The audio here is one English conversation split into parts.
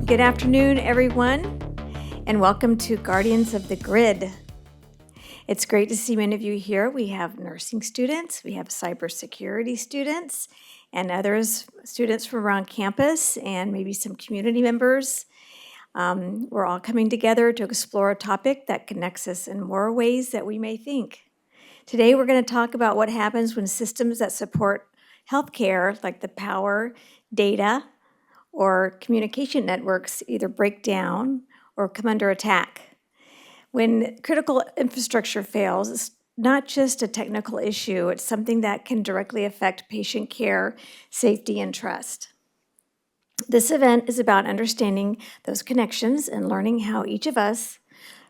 Good afternoon, everyone, and welcome to Guardians of the Grid. It's great to see many of you here. We have nursing students, we have cybersecurity students, and students from around campus, and maybe some community members. We're all coming together to explore a topic that connects us in more ways that we may think. Today, we're going to talk about what happens when systems that support healthcare, like the power, data, or communication networks either break down or come under attack. When critical infrastructure fails, it's not just a technical issue, it's something that can directly affect patient care, safety, and trust. This event is about understanding those connections and learning how each of us,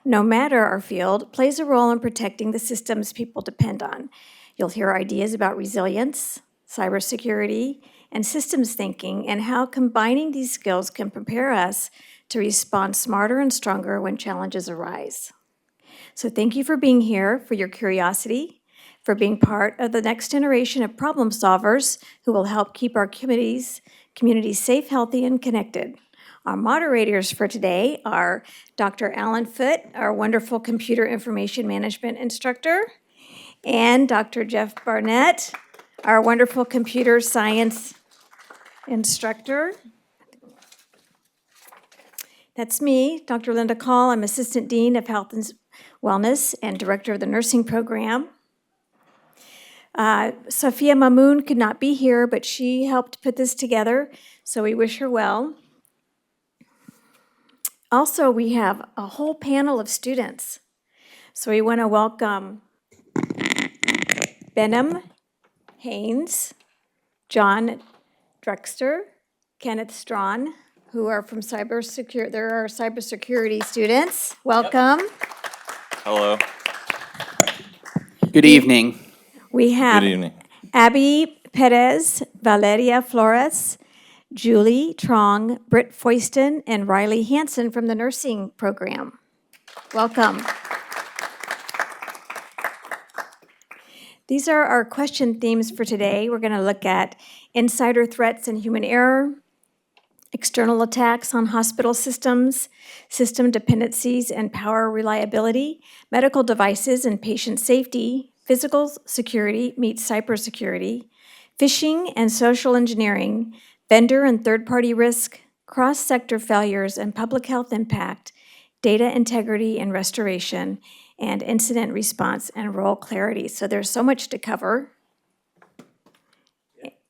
no matter our field, plays a role in protecting the systems people depend on. You'll hear ideas about resilience, cybersecurity, and systems thinking, and how combining these skills can prepare us to respond smarter and stronger when challenges arise. So thank you for being here, for your curiosity, for being part of the next generation of problem solvers who will help keep our communities safe, healthy, and connected. Our moderators for today are Dr. Alan Foote, our wonderful computer information management instructor, and Dr. Jeff Barnett, our wonderful computer science instructor. That's me, Dr. Linda Call. I'm Assistant Dean of Health and Wellness and Director of the Nursing Program. Sophia Mamoun could not be here, but she helped put this together, so we wish her well. Also, we have a whole panel of students. So we want to welcome Benham Haynes, John Drexter, Kenneth Strawn, who are from cybersecurity. They're our cybersecurity students. Welcome. Yep. Hello. Good evening. We have Good evening. Abby Perez, Valeria Flores, Julie Trong, Britt Foyston, and Riley Hansen from the nursing program. Welcome. These are our question themes for today. We're going to look at insider threats and human error, external attacks on hospital systems, system dependencies and power reliability, medical devices and patient safety, physical security meets cybersecurity, phishing and social engineering, vendor and third-party risk, cross-sector failures and public health impact, data integrity and restoration, and incident response and role clarity. So there's so much to cover.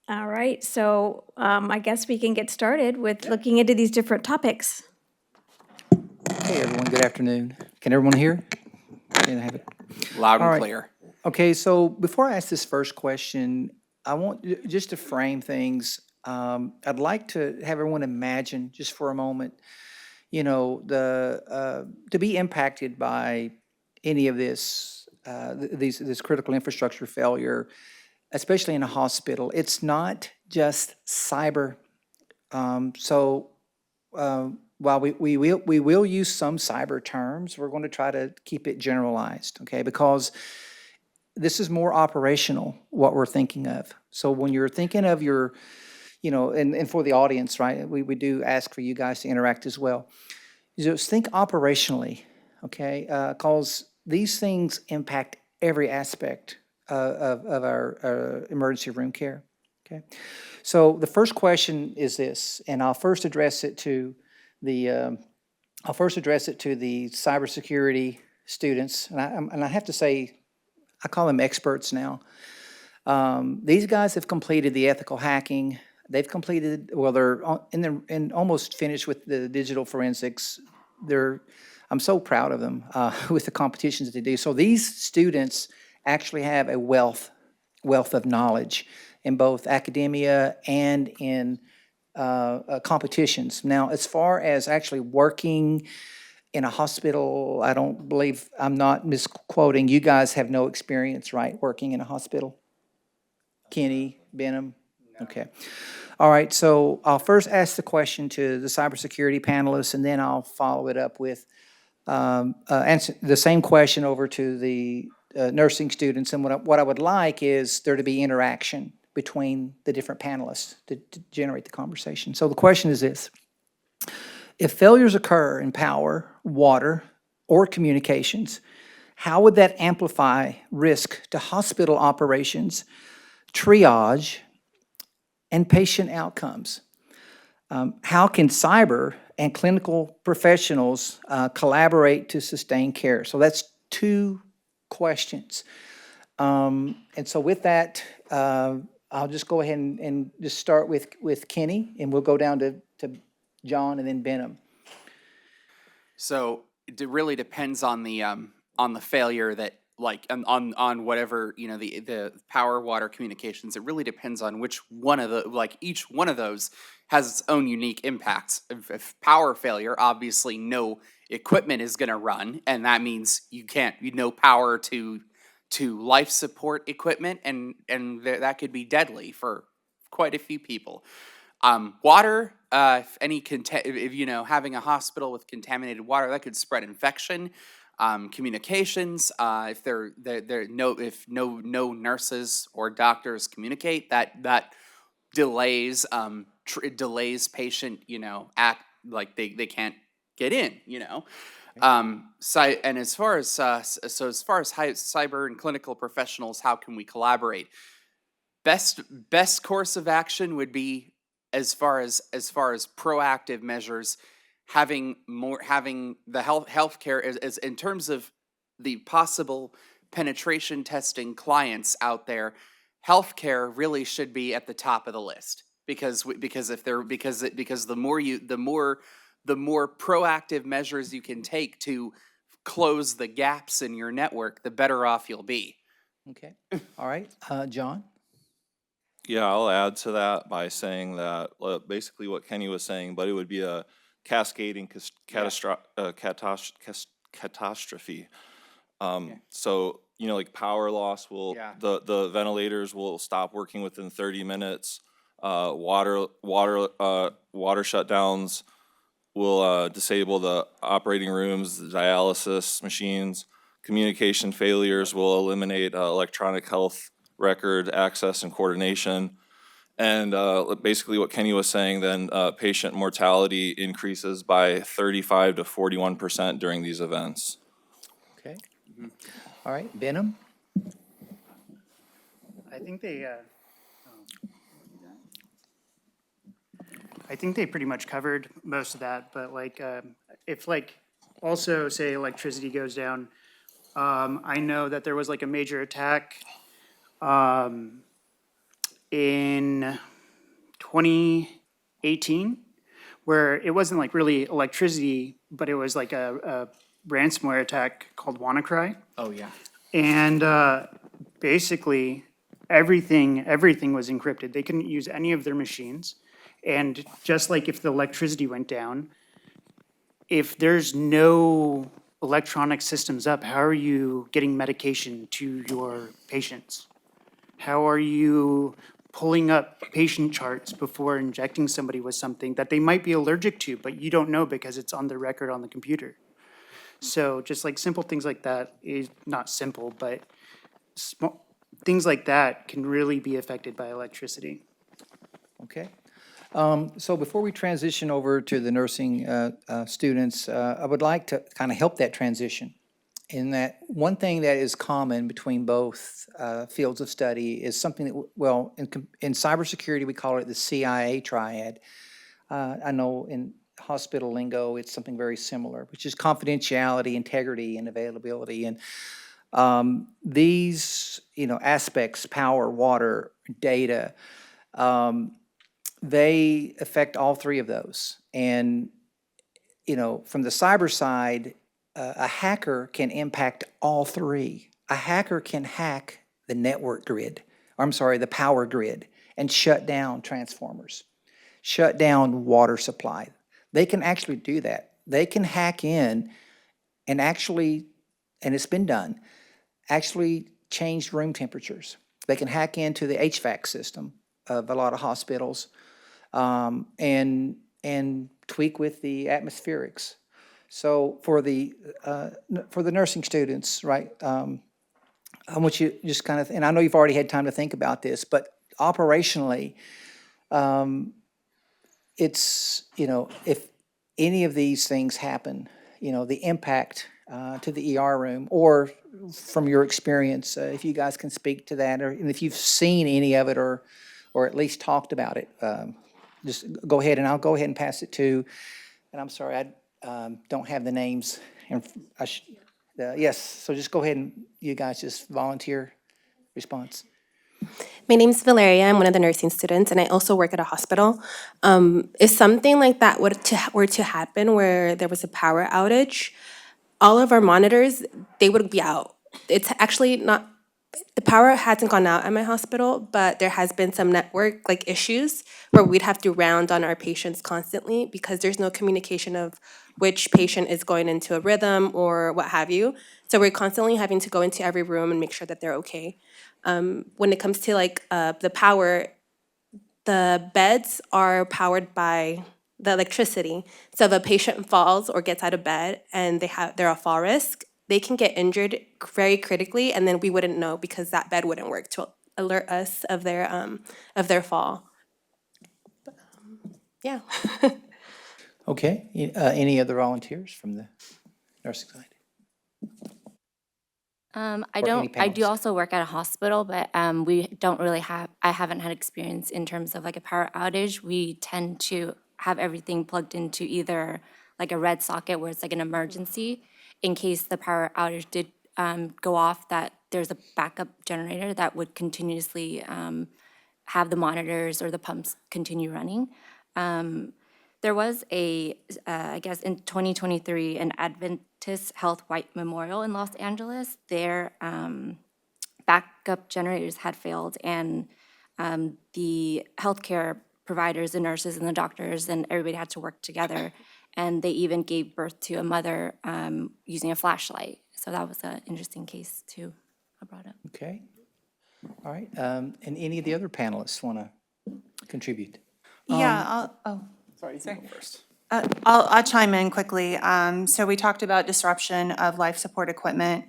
All right, so I guess we can get started with looking into these different topics. Hey everyone, good afternoon. Can everyone hear? Can I have it? Loud and All right. clear. Okay, so before I ask this first question, I want just to frame things. I'd like to have everyone imagine just for a moment, to be impacted by any of this, this critical infrastructure failure, especially in a hospital. It's not just cyber. While we will use some cyber terms, we're going to try to keep it generalized, okay? Because this is more operational, what we're thinking of. So when you're thinking of your, and for the audience, right, we do ask for you guys to interact as well. Just think operationally, okay? Because these things impact every aspect of our emergency room care, okay? So the first question is this, and I'll first address it to the cybersecurity students, and I have to say, I call them experts now. These guys have completed the ethical hacking. They've completed, well, they're almost finished with the digital forensics. I'm so proud of them with the competitions that they do. So these students actually have a wealth of knowledge in both academia and in competitions. Now, as far as actually working in a hospital, I'm not misquoting, you guys have no experience, right, working in a hospital? Kenny, Benham? No. Okay. All right, so I'll first ask the question to the cybersecurity panelists, and then I'll follow it up with answer the same question over to the nursing students. And what I would like is there to be interaction between the different panelists to generate the conversation. So the question is this. If failures occur in power, water, or communications, how would that amplify risk to hospital operations, triage, and patient outcomes? How can cyber and clinical professionals collaborate to sustain care? So that's two questions. And so with that, I'll just go ahead and just start with Kenny, and we'll go down to John and then Benham. So it really depends on the failure that like on whatever the power, water, communications. It really depends on which one of the each one of those has its own unique impacts. If power failure, obviously no equipment is going to run, and that means no power to life support equipment, and that could be deadly for quite a few people. Water, if any if having a hospital with contaminated water, that could spread infection. Communications, if if no nurses or doctors communicate, that delays delays patient act like they can't get in. And as far as cyber and clinical professionals, how can we collaborate? Best course of action would be, as far as proactive measures, having the healthcare as in terms of the possible penetration testing clients out there. Healthcare really should be at the top of the list, because the more proactive measures you can take to close the gaps in your network, the better off you'll be. Okay, all right, John? Yeah, I'll add to that by saying that basically what Kenny was saying, but it would be a cascading catastrophe. So, like power loss will, the ventilators will stop working within 30 minutes. Water shutdowns will disable the operating rooms, the dialysis machines. Communication failures will eliminate electronic health record access and coordination. And basically what Kenny was saying, then patient mortality increases by 35 to 41% during these events. Okay. All right, Benham? I think they pretty much covered most of that, but if also say electricity goes down, I know that there was a major attack in 2018 where it wasn't really electricity, but it was a ransomware attack called WannaCry. Oh yeah. And basically everything was encrypted. They couldn't use any of their machines. And just like if the electricity went down, if there's no electronic systems up, how are you getting medication to your patients? How are you pulling up patient charts before injecting somebody with something that they might be allergic to, but you don't know because it's on the record on the computer? So just simple things like that is not simple, but things like that can really be affected by electricity. Okay. So before we transition over to the nursing students, I would like to kind of help that transition. In that, one thing that is common between both fields of study is something that, in cybersecurity, we call it the CIA triad. I know in hospital lingo, it's something very similar, which is confidentiality, integrity, and availability. And these, aspects, power, water, data, they affect all three of those. And, from the cyber side, a hacker can impact all three. A hacker can hack the network grid, the power grid, and shut down transformers, shut down water supply. They can actually do that. They can hack in and actually, and it's been done, actually change room temperatures. They can hack into the HVAC system of a lot of hospitals and tweak with the atmospherics. So for the nursing students, right, I want you just kind of, and I know you've already had time to think about this, but operationally, it's, any of these things happen, the impact to the ER room, or from your experience, if you guys can speak to that, or and if you've seen any of it, or at least talked about it, just go ahead, and I'll go ahead and pass it to, and I'm sorry, I don't have the names, and yes, so just go ahead and you guys just volunteer response. My name's Valeria. I'm one of the nursing students, and I also work at a hospital. If something like that were to happen, where there was a power outage, all of our monitors, they would be out. It's actually not, the power hasn't gone out at my hospital, but there has been some network issues where we'd have to round on our patients constantly because there's no communication of which patient is going into a rhythm or what have you. So we're constantly having to go into every room and make sure that they're okay. When it comes to the power, the beds are powered by the electricity. So if a patient falls or gets out of bed and they're a fall risk, they can get injured very critically, and then we wouldn't know because that bed wouldn't work to alert us of their fall. Yeah. Okay, any other volunteers from the nursing side? I Or any don't, I do panelists? also work at a hospital, but we don't really have, I haven't had experience in terms of a power outage. We tend to have everything plugged into either a red socket where it's an emergency in case the power outage did go off, that there's a backup generator that would continuously have the monitors or the pumps continue running. There was I guess in 2023, an Adventist Health White Memorial in Los Angeles. Their backup generators had failed, and the healthcare providers, the nurses and the doctors, and everybody had to work together. And they even gave birth to a mother using a flashlight. So that was an interesting case too, I brought up. Okay, all right, and any of the other panelists want to contribute? Yeah, Sorry, you can go first. I'll chime in quickly. So we talked about disruption of life support equipment,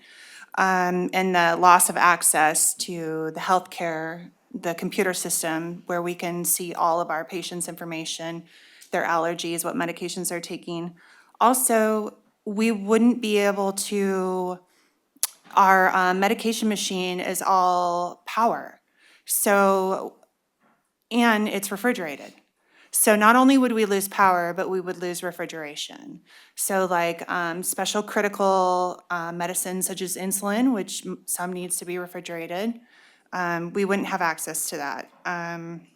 and the loss of access to the healthcare, the computer system, where we can see all of our patients' information, their allergies, what medications they're taking. Also, we wouldn't be able to, our medication machine is all power. So, and it's refrigerated. So not only would we lose power, but we would lose refrigeration. So special critical medicines such as insulin, which some needs to be refrigerated, we wouldn't have access to that. And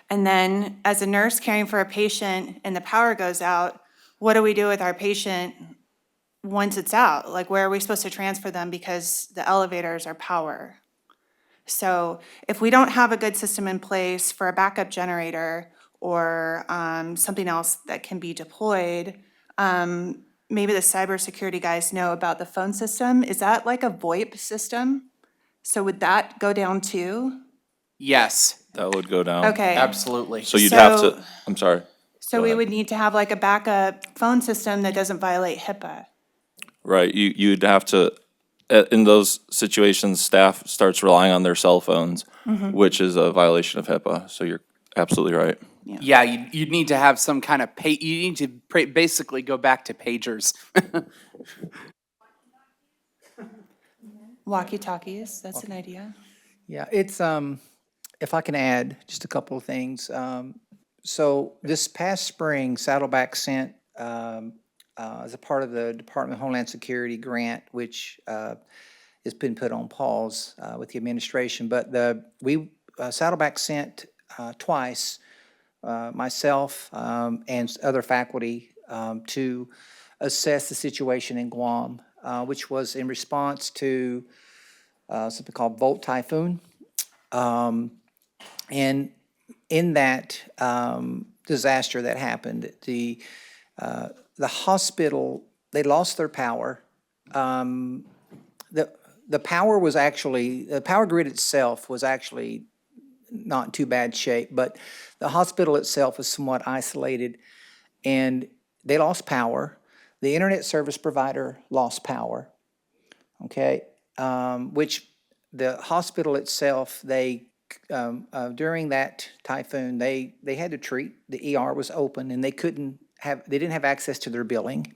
then as a nurse caring for a patient and the power goes out, what do we do with our patient once it's out? Where are we supposed to transfer them because the elevators are power? So if we don't have a good system in place for a backup generator or something else that can be deployed, maybe the cybersecurity guys know about the phone system. Is that like a VoIP system? So would that go down too? Yes, That would go down. Okay. absolutely. So you'd have So- to, I'm sorry. So Go we ahead. would need to have a backup phone system that doesn't violate HIPAA. Right, you'd have to, in those situations, staff starts relying on their cell phones, which is a violation of HIPAA, so you're absolutely right. Yeah, you'd need to have some kind of you need to basically go back to pagers. Walkie-talkies, that's an idea. Yeah, it's, if I can add just a couple of things. So this past spring, Saddleback sent, as a part of the Department of Homeland Security grant, which has been put on pause with the administration, but Saddleback sent twice, myself and other faculty to assess the situation in Guam, which was in response to something called Volt Typhoon. And in that disaster that happened, the hospital, they lost their power. The power was actually, the power grid itself was actually not in too bad shape, but the hospital itself was somewhat isolated, and they lost power. The internet service provider lost power, okay? Which the hospital itself, they during that typhoon, they had to treat, the ER was open, and they couldn't they didn't have access to their billing.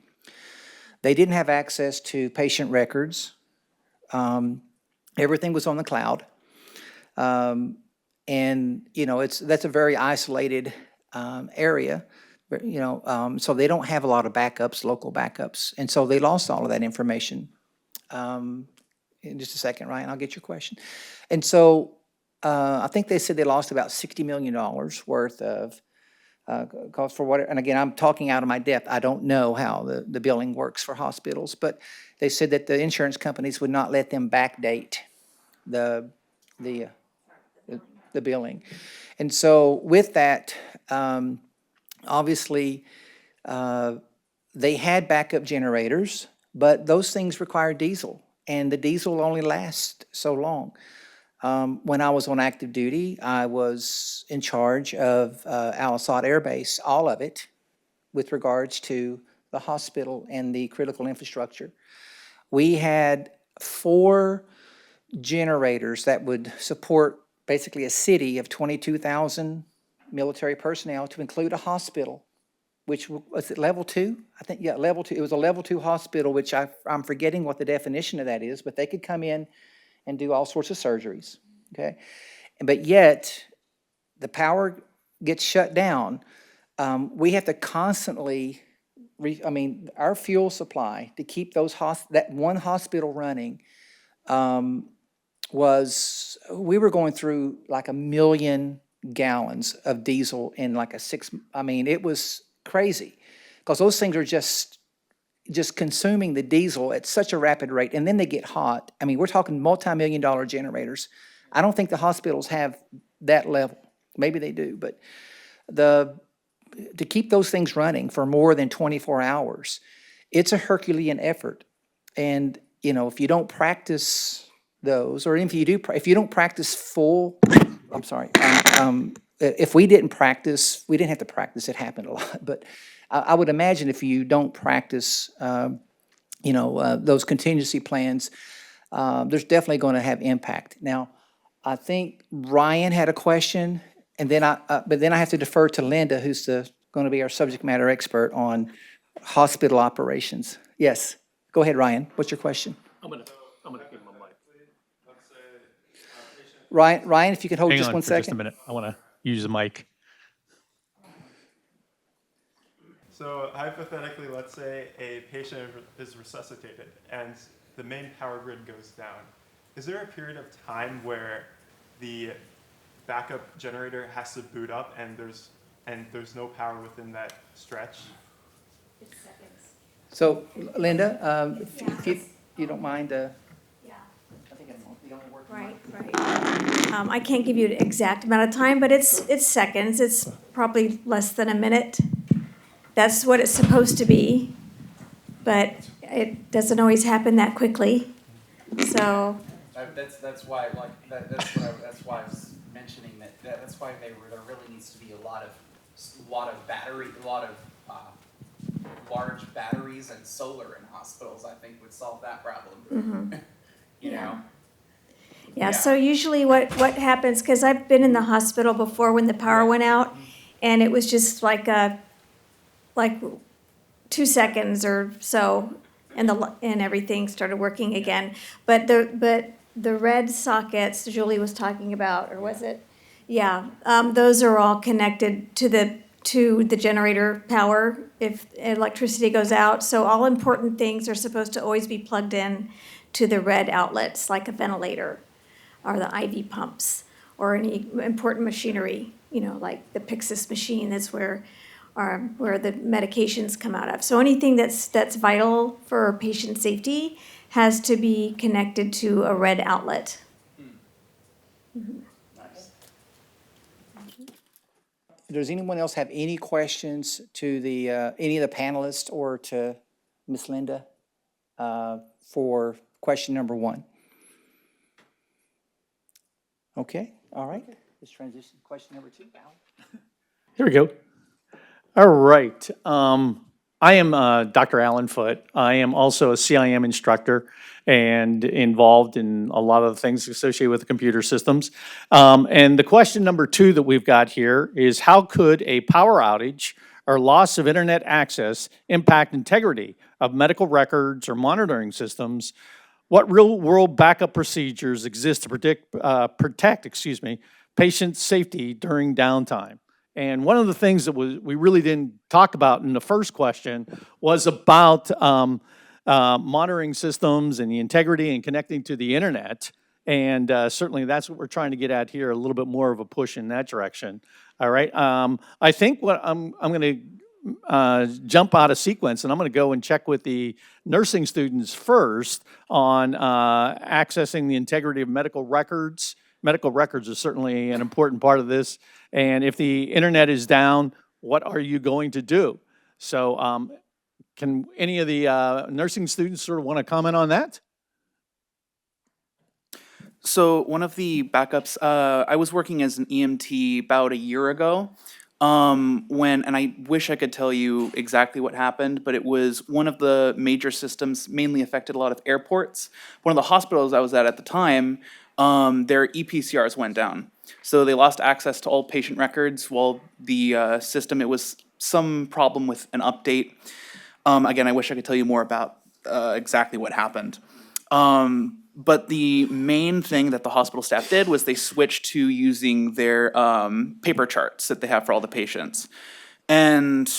They didn't have access to patient records. Everything was on the cloud. And, that's a very isolated area, so they don't have a lot of backups, local backups. And so they lost all of that information. In just a second, Ryan, I'll get your question. And so I think they said they lost about $60 million worth of cost for water. And again, I'm talking out of my depth. I don't know how the billing works for hospitals, but they said that the insurance companies would not let them backdate the billing. And so with that, obviously, they had backup generators, but those things require diesel, and the diesel only lasts so long. When I was on active duty, I was in charge of Al Assad Air Base, all of it, with regards to the hospital and the critical infrastructure. We had 4 generators that would support basically a city of 22,000 military personnel, to include a hospital, which was it level 2? I think, yeah, level 2. It was a level 2 hospital, which I'm forgetting what the definition of that is, but they could come in and do all sorts of surgeries, okay? But yet, the power gets shut down. We have to constantly, our fuel supply to keep that one hospital running we were going through like 1 million gallons of diesel in like it was crazy, because those things are just consuming the diesel at such a rapid rate, and then they get hot. We're talking multi-million-dollar generators. I don't think the hospitals have that level. Maybe they do, but to keep those things running for more than 24 hours, it's a Herculean effort. And, if you don't practice those, or if you don't practice if we didn't practice, we didn't have to practice, it happened a lot, but I would imagine if you don't practice, those contingency plans, there's definitely going to have impact. Now, I think Ryan had a question, and then I have to defer to Linda, who's going to be our subject matter expert on hospital operations. Yes, go ahead, Ryan. What's your question? I'm gonna give him a mic. Ryan, if you could hold Hang just on one for just a second. minute. I want to use the mic. So hypothetically, let's say a patient is resuscitated and the main power grid goes down. Is there a period of time where the backup generator has to boot up and there's no power within that stretch? It's seconds. So, Linda, if you don't mind, Yeah. I think the only work. Right. I can't give you an exact amount of time, but it's seconds. It's probably less than a minute. That's what it's supposed to be, but it doesn't always happen that quickly. So That's why I was mentioning that's why there really needs to be a lot of large batteries and solar in hospitals. I think would solve that problem. You know. Yeah, so usually what happens, because I've been in the hospital before when the power went out, and it was just like 2 seconds or so, and everything started working again. But the red sockets Julie was talking about, or was it? Yeah, those are all connected to the generator power if electricity goes out. So all important things are supposed to always be plugged in to the red outlets, like a ventilator or the IV pumps or any important machinery, like the Pyxis machine, that's where the medications come out of. So anything that's vital for patient safety has to be connected to a red outlet. Nice. Does anyone else have any questions to any of the panelists or to Ms. Linda for question number 1? Okay, all right. Let's transition to question number 2. Here we go. All right. I am Dr. Alan Foote. I am also a CIM instructor and involved in a lot of the things associated with the computer systems. And the question number 2 that we've got here is, how could a power outage or loss of internet access impact integrity of medical records or monitoring systems? What real-world backup procedures exist to protect patient safety during downtime? And one of the things that we really didn't talk about in the first question was about monitoring systems and the integrity and connecting to the internet. And certainly that's what we're trying to get at here, a little bit more of a push in that direction. All right. I think what I'm going to jump out of sequence, and I'm going to go and check with the nursing students first on accessing the integrity of medical records. Medical records are certainly an important part of this. And if the internet is down, what are you going to do? So can any of the nursing students sort of want to comment on that? So one of the backups, I was working as an EMT about a year ago, and I wish I could tell you exactly what happened, but it was one of the major systems mainly affected a lot of airports. One of the hospitals I was at the time, their EPCRs went down. So they lost access to all patient records while the system, it was some problem with an update. Again, I wish I could tell you more about exactly what happened. But the main thing that the hospital staff did was they switched to using their paper charts that they have for all the patients. And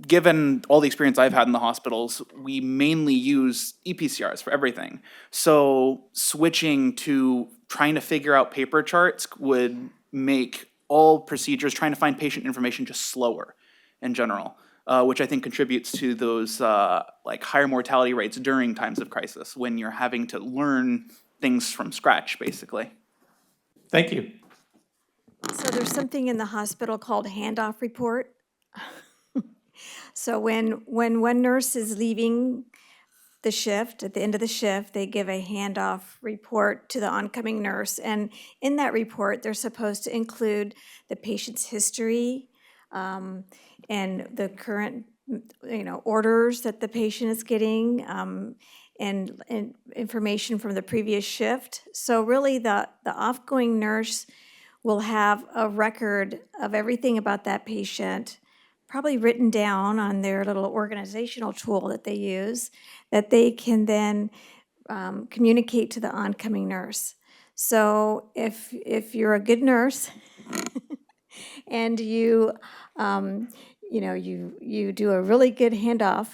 given all the experience I've had in the hospitals, we mainly use EPCRs for everything. So switching to trying to figure out paper charts would make all procedures, trying to find patient information, just slower in general. Which I think contributes to those like higher mortality rates during times of crisis when you're having to learn things from scratch, basically. Thank you. So there's something in the hospital called handoff report. So when one nurse is leaving the shift, at the end of the shift, they give a handoff report to the oncoming nurse. And in that report, they're supposed to include the patient's history, and the current, orders that the patient is getting, and information from the previous shift. So really, the offgoing nurse will have a record of everything about that patient, probably written down on their little organizational tool that they use, that they can then communicate to the oncoming nurse. So if you're a good nurse and you do a really good handoff,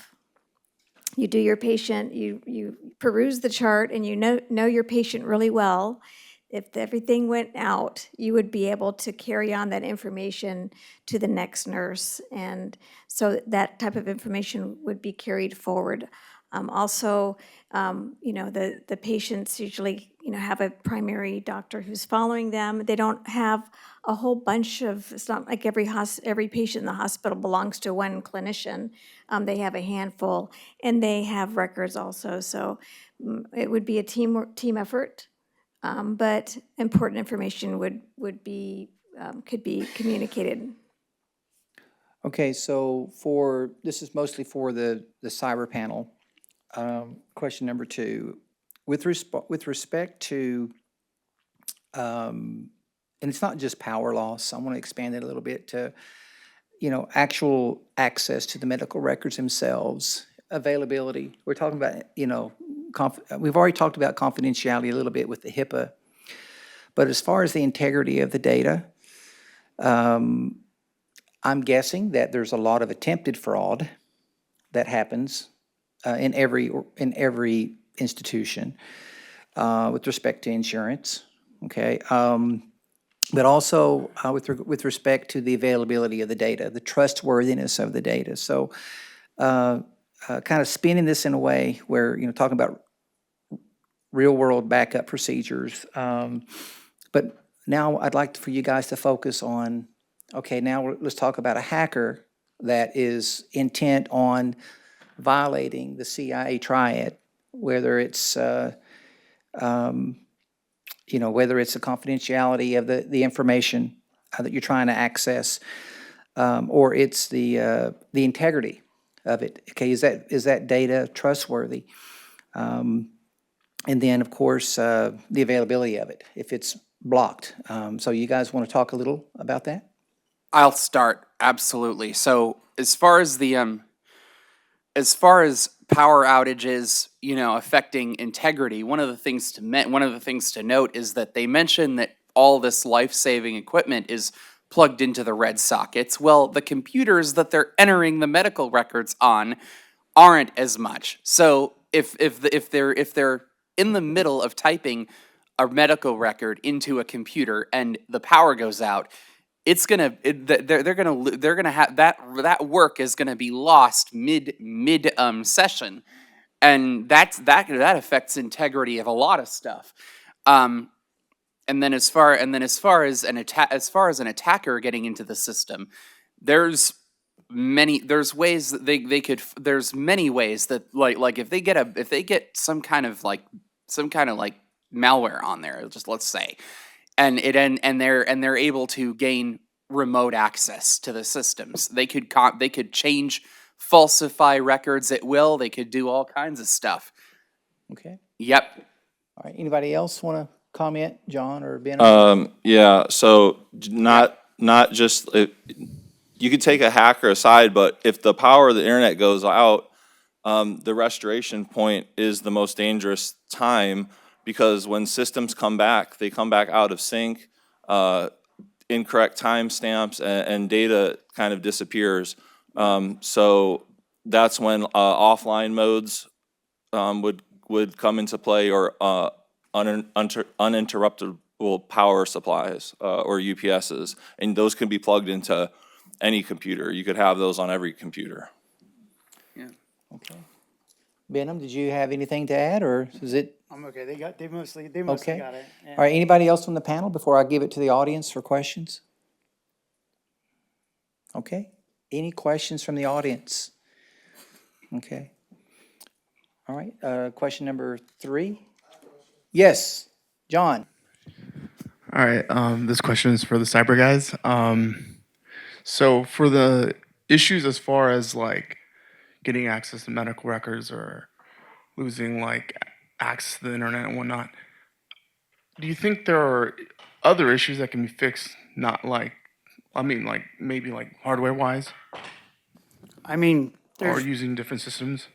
you do your patient, you peruse the chart, and you know your patient really well. If everything went out, you would be able to carry on that information to the next nurse, and so that type of information would be carried forward. Also, the patients usually, have a primary doctor who's following them. They don't have a whole bunch of, it's not like every patient in the hospital belongs to one clinician. They have a handful, and they have records also. So it would be a team effort, but important information could be communicated. Okay, so this is mostly for the cyber panel. Question number 2, with respect to, and it's not just power loss. I want to expand it a little bit to, actual access to the medical records themselves, availability. We're talking about, we've already talked about confidentiality a little bit with the HIPAA, but as far as the integrity of the data, I'm guessing that there's a lot of attempted fraud that happens in every institution with respect to insurance, okay? But also with respect to the availability of the data, the trustworthiness of the data. So kind of spinning this in a way where, talking about real-world backup procedures. But now I'd like for you guys to focus on, okay, now let's talk about a hacker that is intent on violating the CIA triad, whether it's whether it's the confidentiality of the information that you're trying to access, or it's the integrity of it. Okay, is that data trustworthy? And then, of course, the availability of it if it's blocked. So you guys want to talk a little about that? I'll start, absolutely. So as far as as far as power outages, affecting integrity, one of the things to note is that they mention that all this life-saving equipment is plugged into the red sockets. Well, the computers that they're entering the medical records on aren't as much. So if they're in the middle of typing a medical record into a computer and the power goes out, they're gonna have that work is gonna be lost mid session, and that affects integrity of a lot of stuff. Um, as far as an attacker getting into the system, there's there's many ways that like if they get some kind of like malware on there, just let's say, and they're able to gain remote access to the systems. They could change, falsify records at will. They could do all kinds of stuff. Okay. Yep. All right. Anybody else want to comment, John or Ben? Yeah, so not just, you could take a hacker aside, but if the power of the internet goes out, the restoration point is the most dangerous time, because when systems come back, they come back out of sync, incorrect timestamps, and data kind of disappears. So that's when offline modes would come into play, or uninterruptible power supplies, or UPSs, and those can be plugged into any computer. You could have those on every computer. Yeah. Okay. Benham, did you have anything to add, or is it? I'm okay. They mostly Okay. got it. Yeah. All right, anybody else from the panel before I give it to the audience for questions? Okay, any questions from the audience? Okay. All right, question number 3. Yes, John. All right, this question is for the cyber guys. So for the issues as far as like getting access to medical records or losing like access to the internet and whatnot, do you think there are other issues that can be fixed? Not like, I mean, like maybe like hardware wise, I mean, or there's, using different systems?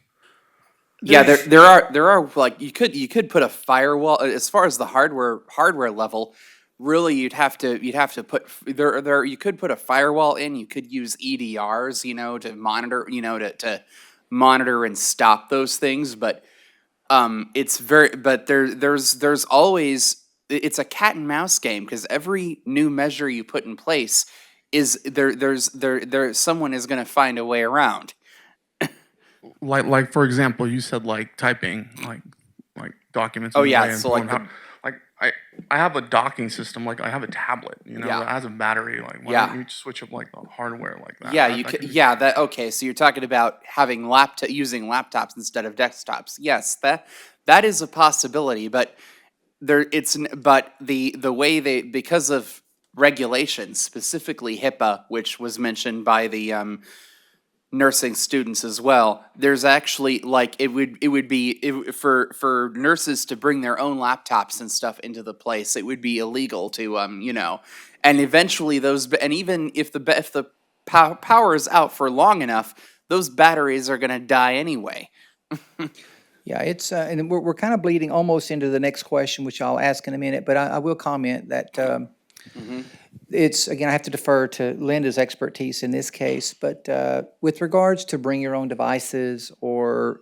Yeah, there are like you could put a firewall as far as the hardware level. Really, you'd have to put you could put a firewall in. You could use EDRs, to monitor, to monitor and stop those things. But there's always, it's a cat and mouse game, because every new measure you put in place is someone is going to find a way around. Like for example, you said like typing, like documents. Oh, in a yeah, way and so like phone. Like I have a docking system, like I have a tablet, Yeah. that has a battery. Like why Yeah. don't you switch up like the hardware like that? Yeah, That- you that could. could be- Yeah, that okay. So you're talking about having using laptops instead of desktops. Yes, that is a possibility, but the way because of regulations, specifically HIPAA, which was mentioned by the nursing students as well. There's actually like it would be for nurses to bring their own laptops and stuff into the place. It would be illegal to and eventually even if the power is out for long enough, those batteries are going to die anyway. Yeah, it's, and we're kind of bleeding almost into the next question, which I'll ask in a minute, but I will comment that it's, again, I have to defer to Linda's expertise in this case, but with regards to bring your own devices or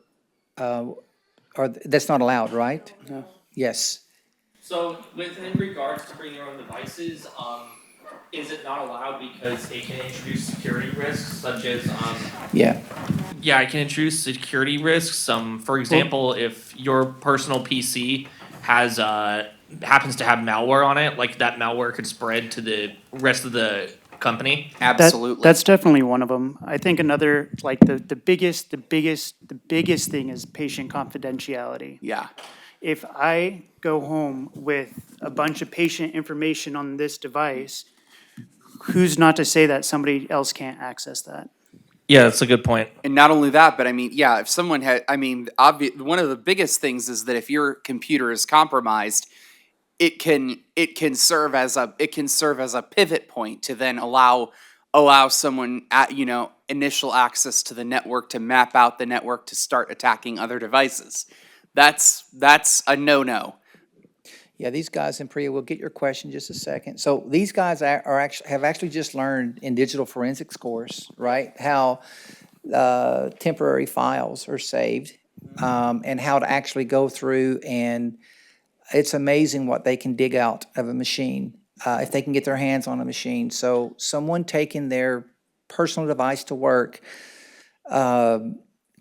that's not allowed, right? No. Yes. So in regards to bringing your own devices, is it not allowed because it can introduce security risks such as Yeah. yeah, it can introduce security risks. For example, if your personal PC has happens to have malware on it, like that malware could spread to the rest of the company. Absolutely. That's definitely one of them. I think another, like the biggest thing is patient confidentiality. Yeah. If I go home with a bunch of patient information on this device, who's not to say that somebody else can't access that? Yeah, that's a good point. And not only that, but I mean, yeah, if someone had, I mean, one of the biggest things is that if your computer is compromised, it can serve as a pivot point to then allow allow someone at, initial access to the network to map out the network to start attacking other devices. That's a no-no. Yeah, these guys, and Priya, we'll get your question in just a second. So these guys have actually just learned in digital forensics course, right, how temporary files are saved, and how to actually go through, and it's amazing what they can dig out of a machine if they can get their hands on a machine. So someone taking their personal device to work,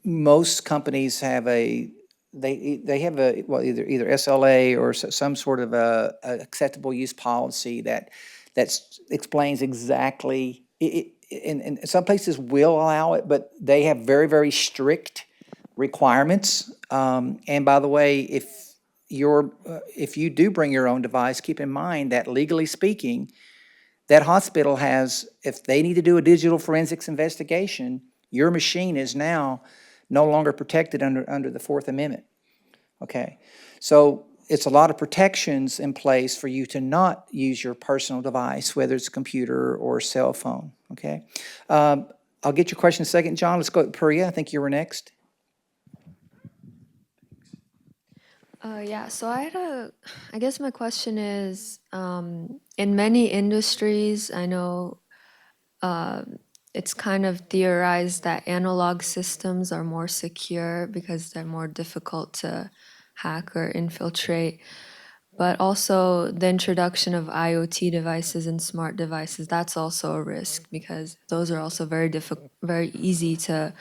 most companies have they have either SLA or some sort of a acceptable use policy that explains exactly. And some places will allow it, but they have very, very strict requirements. And by the way, if you do bring your own device, keep in mind that legally speaking, that hospital has, if they need to do a digital forensics investigation, your machine is now no longer protected under the Fourth Amendment. Okay, so it's a lot of protections in place for you to not use your personal device, whether it's a computer or a cell phone. Okay, I'll get your question in a second, John. Let's go to Priya. I think you were next. Yeah, so I guess my question is, in many industries, I know it's kind of theorized that analog systems are more secure because they're more difficult to hack or infiltrate. But also the introduction of IoT devices and smart devices, that's also a risk because those are also very easy to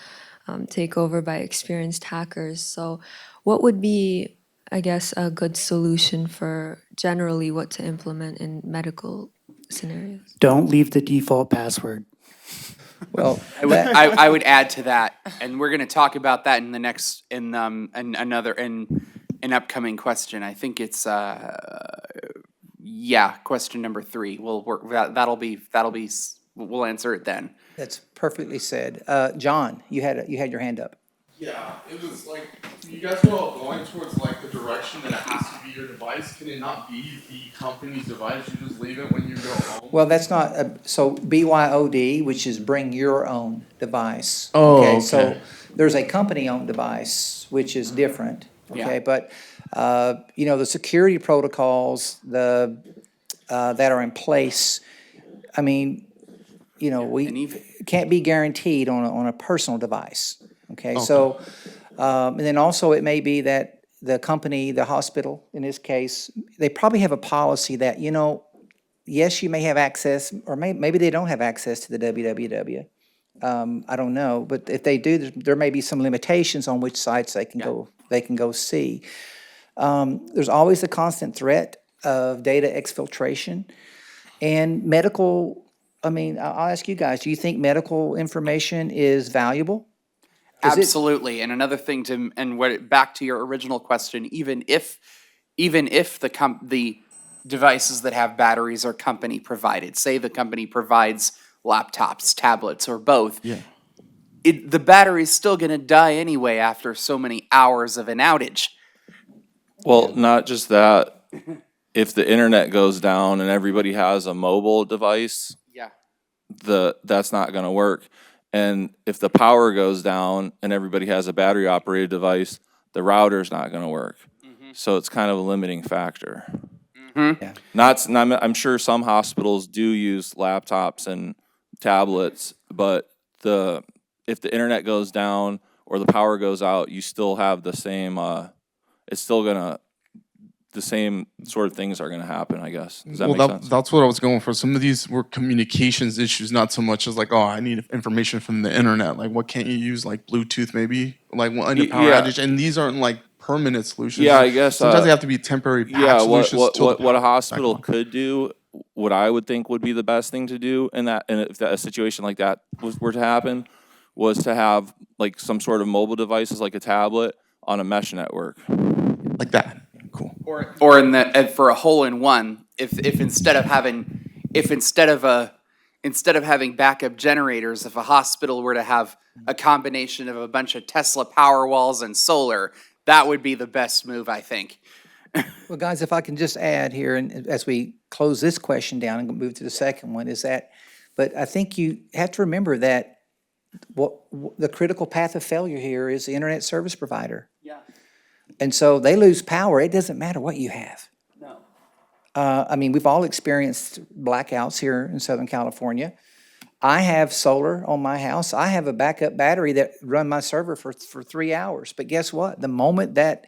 take over by experienced hackers. So what would be, I guess, a good solution for generally what to implement in medical scenarios? Don't leave the default password. Well, I would add to that, and we're going to talk about that in the next in an upcoming question. I think it's question number 3. We'll work we'll answer it then. that's perfectly said. John, you had your hand up. Yeah, it was like, you guys were all going towards like the direction that it has to be your device. Can it not be the company's device? You just leave it when you go home? Well, that's not, so BYOD, which is bring your own device. Oh, okay. So there's a company-owned device, which is different, okay? Yeah. But, the security protocols, that are in place, I mean, and we even- can't be guaranteed on a personal device, okay? So, and then also it may be that the company, the hospital, in this case, they probably have a policy that, yes, you may have access, or maybe they don't have access to the www. I don't know, but if they do, there may be some limitations on which sites they can go see. There's always the constant threat of data exfiltration and medical. I mean, I'll ask you guys, do you think medical information is valuable? Absolutely. And another thing back to your original question, even if the devices that have batteries are company provided, say the company provides laptops, tablets, or both, the battery's still going to die anyway after so many hours of an outage. Well, not just that. If the internet goes down and everybody has a mobile device, that's not going to work. And if the power goes down and everybody has a battery operated device, the router's not going to work. So it's kind of a limiting factor. I'm sure some hospitals do use laptops and tablets, but if the internet goes down or the power goes out, you still have the same. It's still the same sort of things are gonna happen, I guess. Does that make sense? That's what I was going for. Some of these were communications issues, not so much as like, oh, I need information from the internet. Like, what can't you use? Like Bluetooth, maybe? Like, on your power outage. And these aren't like permanent solutions. Yeah, I guess. Sometimes they have to be temporary patch solutions. What a hospital could do, what I would think would be the best thing to do if a situation like that were to happen, was to have like some sort of mobile devices, like a tablet, on a mesh network. Like that. Cool. Or for a hole-in-one, if instead of having backup generators, if a hospital were to have a combination of a bunch of Tesla Powerwalls and solar, that would be the best move, I think. Well, guys, if I can just add here, and as we close this question down and move to the second one, is that But I think you have to remember that the critical path of failure here is the internet service provider. Yeah. And so they lose power. It doesn't matter what you have. No. I mean, we've all experienced blackouts here in Southern California. I have solar on my house. I have a backup battery that run my server for 3 hours. But guess what? The moment that,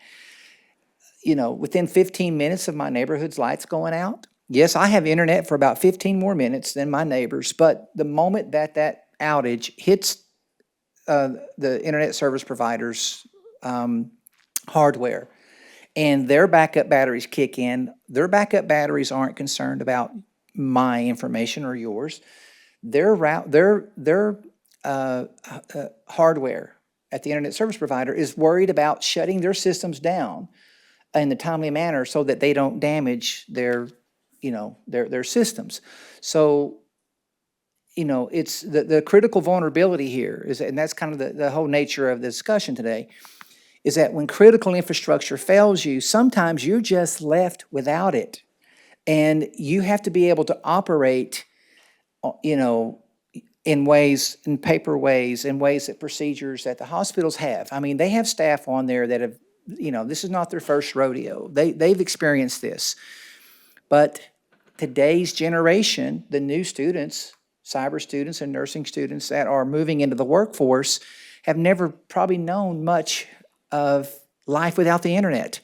within 15 minutes of my neighborhood's lights going out, yes, I have internet for about 15 more minutes than my neighbors. But the moment that outage hits the internet service provider's hardware, and their backup batteries kick in, their backup batteries aren't concerned about my information or yours. Their hardware at the internet service provider is worried about shutting their systems down in a timely manner so that they don't damage their systems. So, it's the critical vulnerability here is, and that's kind of the whole nature of the discussion today, is that when critical infrastructure fails you, sometimes you're just left without it. And you have to be able to operate, in paper ways, in ways that procedures that the hospitals have. I mean, they have staff on there that have, this is not their first rodeo. They've experienced this. But today's generation, the new students, cyber students and nursing students that are moving into the workforce, have never probably known much of life without the internet.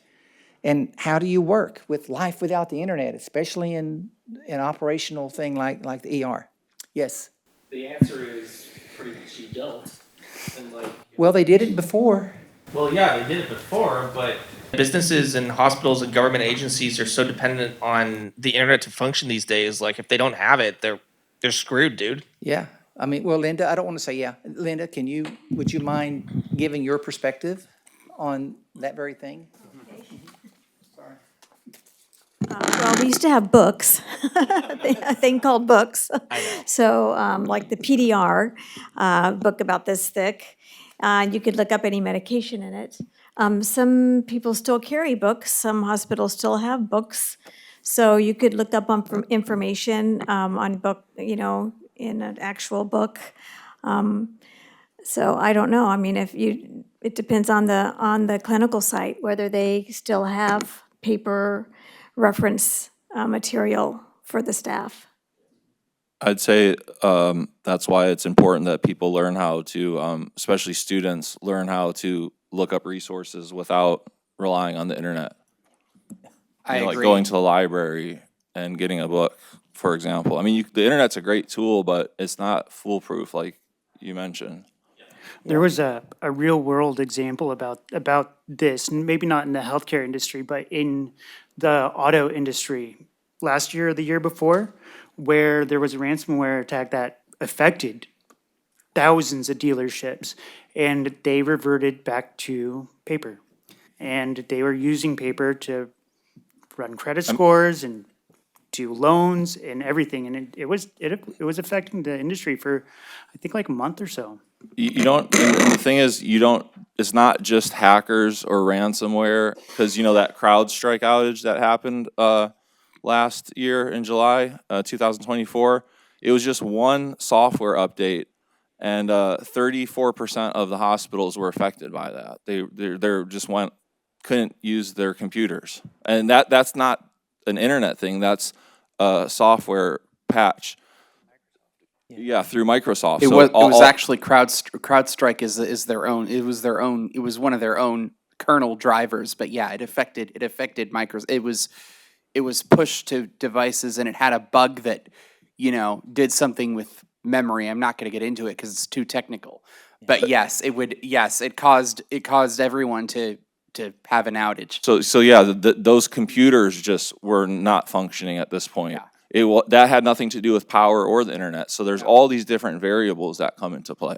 And how do you work with life without the internet, especially in an operational thing like the ER? Yes. The answer is pretty much you don't. And Well, they did it before. well, yeah, they did it before, but businesses and hospitals and government agencies are so dependent on the internet to function these days. Like, if they don't have it, they're screwed, dude. Yeah. I mean, well, Linda, I don't want to say yeah. Linda, would you mind giving your perspective on that very thing? Well, we used to have books, a thing called books. So like the PDR, book about this thick, you could look up any medication in it. Some people still carry books. Some hospitals still have books. So you could look up on information on book, in an actual book. So I don't know. I mean, it depends on the clinical site, whether they still have paper reference material for the staff. I'd say that's why it's important that people learn how to, especially students, learn how to look up resources without relying on the internet. I agree. Like going to the library and getting a book, for example. I mean, the internet's a great tool, but it's not foolproof, like you mentioned. There was a real world example about this, and maybe not in the healthcare industry, but in the auto industry last year or the year before, where there was a ransomware attack that affected thousands of dealerships, and they reverted back to paper. And they were using paper to run credit scores and do loans and everything, and it was affecting the industry for, I think, like a month or so. You don't, and the thing is, it's not just hackers or ransomware, because that CrowdStrike outage that happened last year in July 2024, it was just one software update, and 34% of the hospitals were affected by that. They couldn't use their computers, and that's not an internet thing. That's a software patch. Yeah, through Microsoft. It was actually CrowdStrike is their own. It was one of their own kernel drivers. But yeah, it affected Microsoft. It was pushed to devices, and it had a bug that did something with memory. I'm not going to get into it because it's too technical. But yes, it caused everyone to have an outage. So yeah, those computers just were not functioning at this point. Yeah. That had nothing to do with power or the internet. So there's all these different variables that come into play.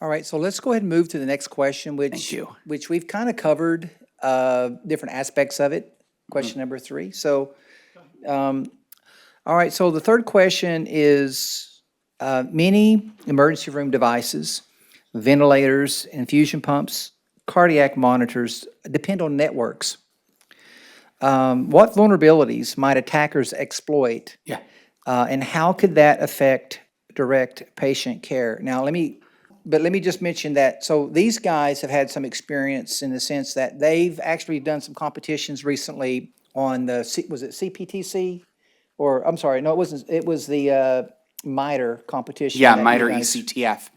All right, so let's go ahead and move to the next question, which we've kind of covered different aspects of it. Question number 3. So, all right, so the third question is many emergency room devices, ventilators, infusion pumps, cardiac monitors depend on networks. What vulnerabilities might attackers exploit? Yeah. And how could that affect direct patient care. Now, let me just mention that, so these guys have had some experience in the sense that they've actually done some competitions recently on was it CPTC? Or, I'm sorry, no, it was the MITRE competition. Yeah, that you MITRE guys- ECTF.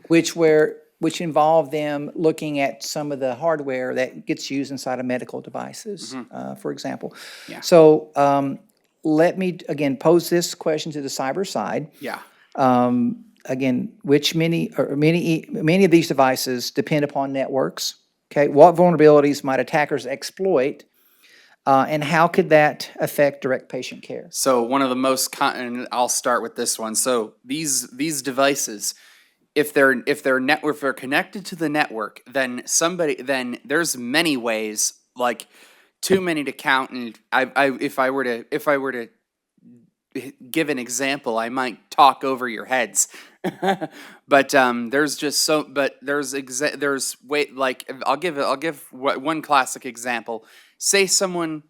which involved them looking at some of the hardware that gets used inside of medical devices, for example. Yeah. So let me, again, pose this question to the cyber side. Yeah. Again, many of these devices depend upon networks. Okay, what vulnerabilities might attackers exploit, and how could that affect direct patient care? So one of the most and I'll start with this one. So these devices, if they're connected to the network, then there's many ways, like too many to count. And if I were to give an example, I might talk over your heads. But I'll give one classic example. Say someone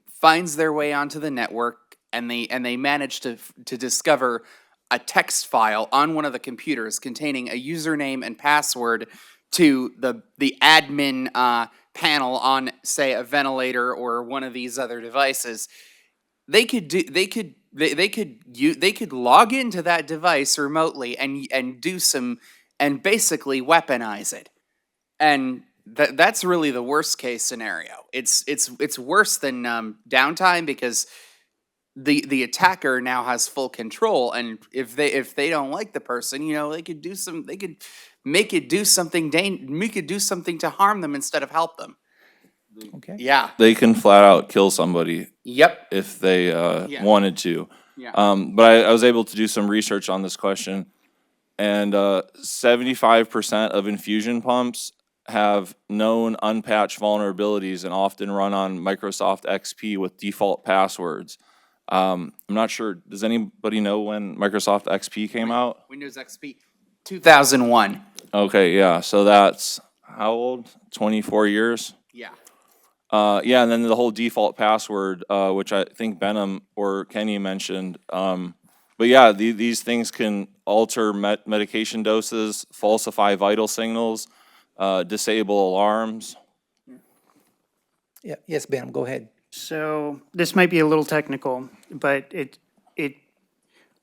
finds their way onto the network and they manage to discover a text file on one of the computers containing a username and password to the admin panel on, say, a ventilator or one of these other devices. They could log into that device remotely and do some and basically weaponize it. And that's really the worst case scenario. It's worse than downtime, because the attacker now has full control, and if they don't like the person, they could make it do something to harm them instead of help them. Okay. Yeah. They can flat out kill somebody Yep. if they Yeah. wanted to. Yeah. But I was able to do some research on this question, and 75% of infusion pumps have known unpatched vulnerabilities and often run on Microsoft XP with default passwords. I'm not sure, does anybody know when Microsoft XP came out? Windows XP 2001. Okay, yeah, so that's how old? 24 years? Yeah. Yeah, and then the whole default password, which I think Benham or Kenny mentioned. But yeah, these things can alter medication doses, falsify vital signals, disable alarms. Yeah. Yes, Benham, go ahead. So this might be a little technical, but it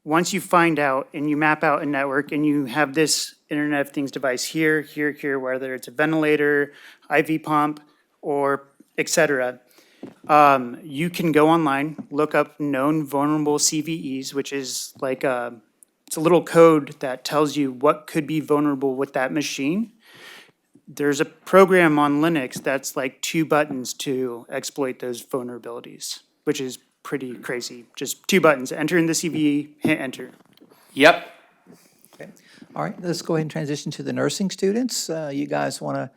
once you find out and you map out a network and you have this Internet of Things device here, whether it's a ventilator, IV pump, or et cetera, you can go online, look up known vulnerable CVEs, which is like it's a little code that tells you what could be vulnerable with that machine. There's a program on Linux that's like 2 buttons to exploit those vulnerabilities, which is pretty crazy. Just 2 buttons, enter in the CVE, hit enter. Yep. Okay. All right, let's go ahead and transition to the nursing students. You guys want to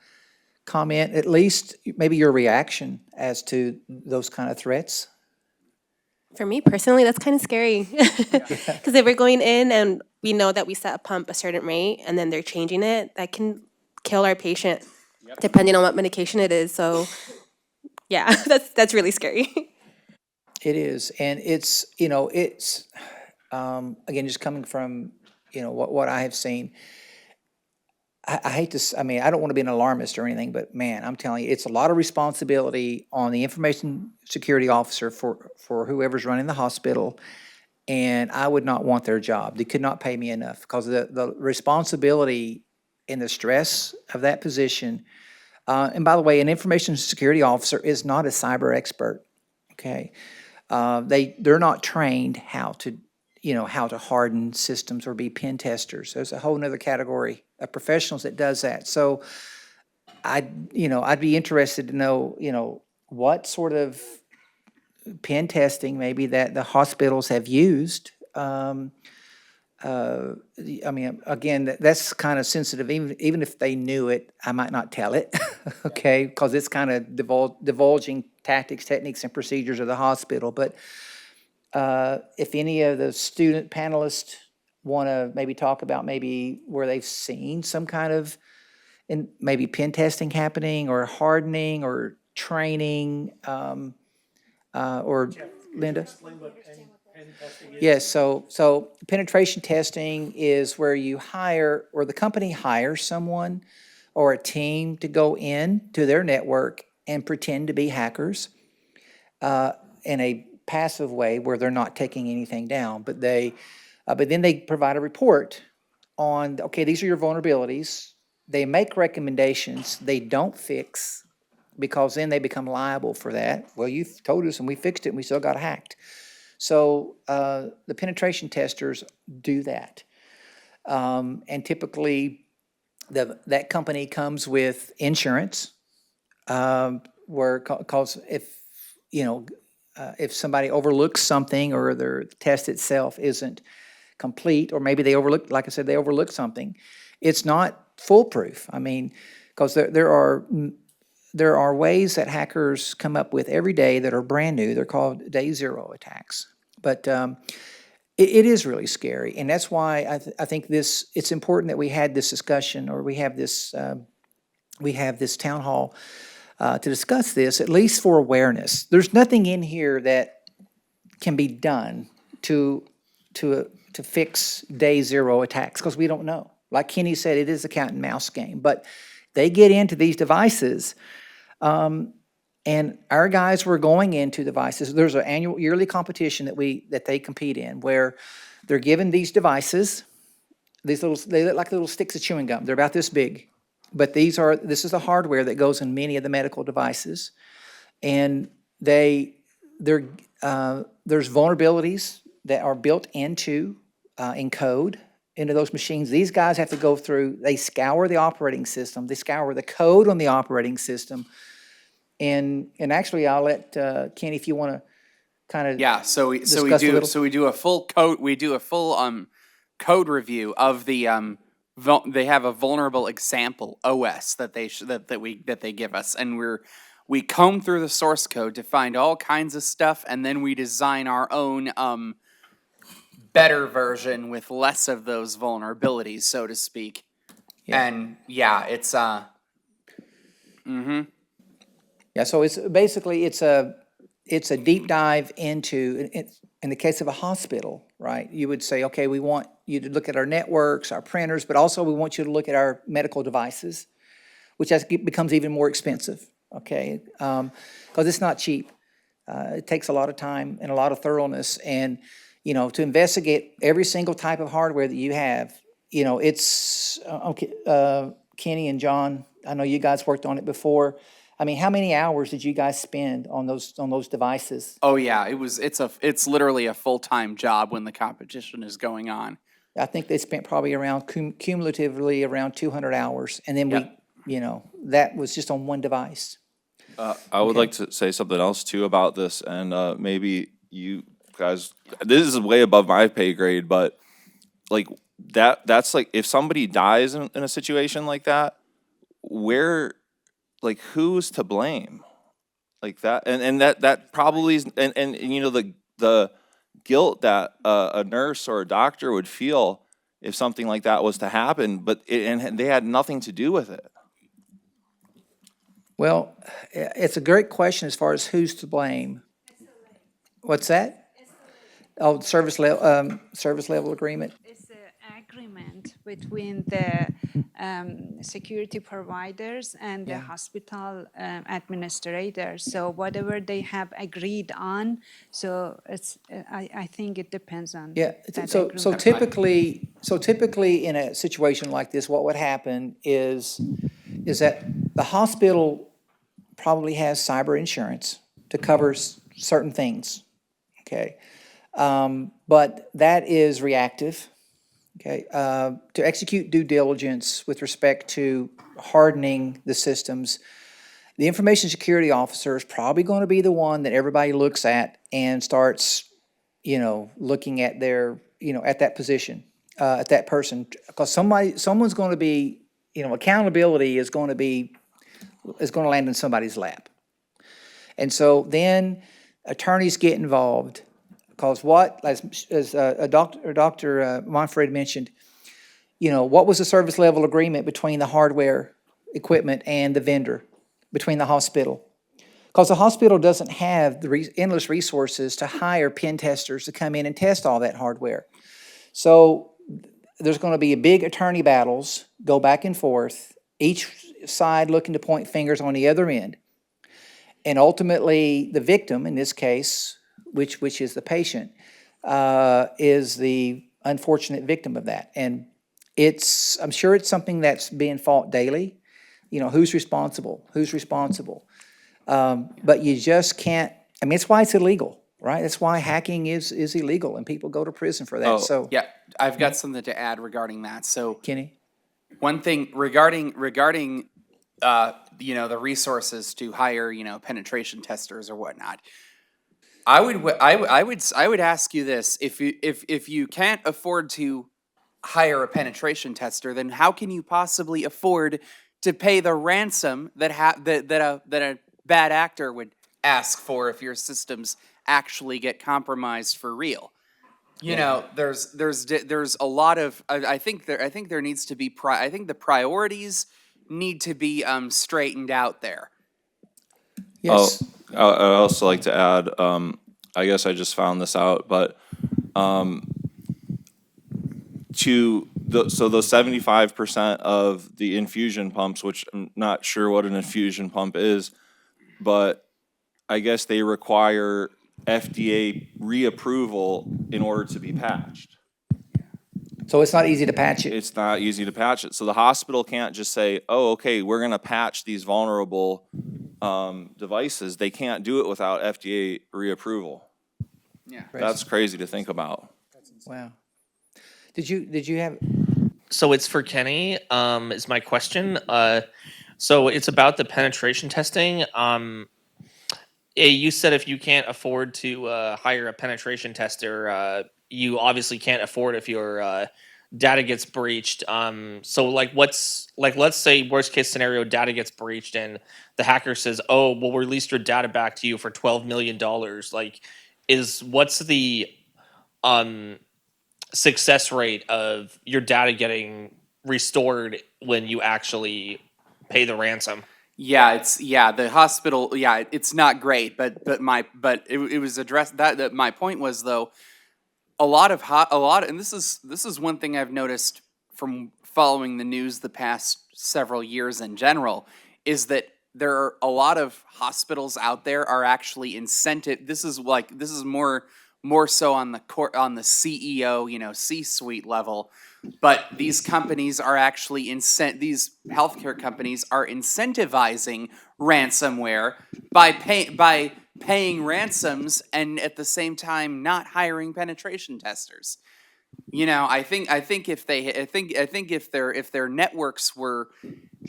comment, at least maybe your reaction as to those kind of threats? For me personally, that's kind of scary. Because if we're going in and we know that we set a pump a certain rate and then they're changing it, that can kill our patient, depending on what medication it is. So, yeah, that's really scary. It is, and it's, again, just coming from, what I have seen, I hate to, I don't want to be an alarmist or anything, but man, I'm telling you, it's a lot of responsibility on the information security officer for whoever's running the hospital, and I would not want their job. They could not pay me enough, because the responsibility and the stress of that position, and by the way, an information security officer is not a cyber expert, okay? They're not trained how to harden systems or be pen testers. There's a whole nother category of professionals that does that. So I'd be interested to know, what sort of pen testing maybe that the hospitals have used. Again, that's kind of sensitive. Even if they knew it, I might not tell it, okay? Because it's kind of divulging tactics, techniques, and procedures of the hospital. But if any of the student panelists want to maybe talk about maybe where they've seen some kind of maybe pen testing happening, or hardening, or training, or Linda? Yes, so penetration testing is where you hire, or the company hires someone or a team to go in to their network and pretend to be hackers in a passive way where they're not taking anything down, but then they provide a report on, okay, these are your vulnerabilities. They make recommendations, they don't fix, because then they become liable for that. Well, you've told us and we fixed it and we still got hacked. So the penetration testers do that. And typically, that company comes with insurance, because if somebody overlooks something or their test itself isn't complete, or maybe they overlooked, like I said, they overlooked something, it's not foolproof. I mean, because there are ways that hackers come up with every day that are brand new. They're called day zero attacks. But it is really scary, and that's why I think it's important that we had this discussion, or we have this town hall to discuss this, at least for awareness. There's nothing in here that can be done to fix day zero attacks, because we don't know. Like Kenny said, it is a cat and mouse game, but they get into these devices, and our guys were going into devices. There's an yearly competition that they compete in, where they're given these devices. They look like little sticks of chewing gum. They're about this big, but this is the hardware that goes in many of the medical devices, and there's vulnerabilities that are built into in code into those machines. These guys have to go through. They scour the operating system. They scour the code on the operating system. And actually, I'll let Kenny, if you want to kind of we do a full code review of the they have a vulnerable example OS that they give us, and we comb through the source code to find all kinds of stuff, and then we design our own better version with less of those vulnerabilities, so to speak. Yeah. And yeah, it's Yeah, so it's basically it's a deep dive into, in the case of a hospital, right? You would say, okay, we want you to look at our networks, our printers, but also we want you to look at our medical devices, which becomes even more expensive, okay? Because it's not cheap. It takes a lot of time and a lot of thoroughness, and to investigate every single type of hardware that you have. It's okay. Kenny and John, I know you guys worked on it before. I mean, how many hours did you guys spend on those devices? Oh yeah, it's literally a full-time job when the competition is going on. I think they spent probably around cumulatively around 200 hours, and then that was just on one device. I would like to say something else too about this, and maybe you guys, this is way above my pay grade, but like that's like, if somebody dies in a situation like that, who's to blame? Like that, and that probably is, and the guilt that a nurse or a doctor would feel if something like that was to happen, but and they had nothing to do with it. Well, it's a great question as far as who's to blame. What's that? Oh, service level agreement. It's an agreement between the security providers and the hospital administrator. So whatever they have agreed on, so I think it depends on that So agreement. typically in a situation like this, what would happen is that the hospital probably has cyber insurance to cover certain things. Okay. But that is reactive, okay? To execute due diligence with respect to hardening the systems, the information security officer is probably going to be the one that everybody looks at and starts, looking at their, at that position, at that person, because someone's going to be, accountability is going to land in somebody's lap. And so then attorneys get involved. Because as Dr. Monfred mentioned, what was the service level agreement between the hardware equipment and the vendor, between the hospital? Because the hospital doesn't have the endless resources to hire pen testers to come in and test all that hardware. So there's going to be big attorney battles, go back and forth, each side looking to point fingers on the other end. And ultimately, the victim, in this case, which is the patient, is the unfortunate victim of that. And I'm sure it's something that's being fought daily. You know, who's responsible? Who's responsible? But you just can't, I mean, it's why it's illegal, right? That's why hacking is illegal, and people go to prison for that, Oh, so. yeah, I've got something to add regarding that. So Kenny? one thing regarding the resources to hire, penetration testers or whatnot. I would ask you this: if you can't afford to hire a penetration tester, then how can you possibly afford to pay the ransom that a bad actor would ask for if your systems actually get compromised for real? There's a lot of I think there needs to be I think the priorities need to be straightened out there. Yes. I'd also like to add, I guess I just found this out, but so those 75% of the infusion pumps, which I'm not sure what an infusion pump is, but I guess they require FDA reapproval in order to be patched. So it's not easy to patch it? It's not easy to patch it. So the hospital can't just say, oh, okay, we're going to patch these vulnerable devices. They can't do it without FDA reapproval. Yeah. That's crazy to think about. Wow. Did you have? So it's for Kenny, is my question. So it's about the penetration testing. You said if you can't afford to hire a penetration tester, you obviously can't afford if your data gets breached. So let's say worst case scenario, data gets breached and the hacker says, oh, we'll release your data back to you for $12 million. Like, what's the success rate of your data getting restored when you actually pay the ransom? The hospital. Yeah, it's not great, but it was addressed. That my point was though, and this is one thing I've noticed from following the news the past several years in general, is that there are a lot of hospitals out there are actually incented. This is more so on the CEO, C-suite level. But these companies are actually these healthcare companies are incentivizing ransomware by paying ransoms and at the same time not hiring penetration testers. I think if their networks were,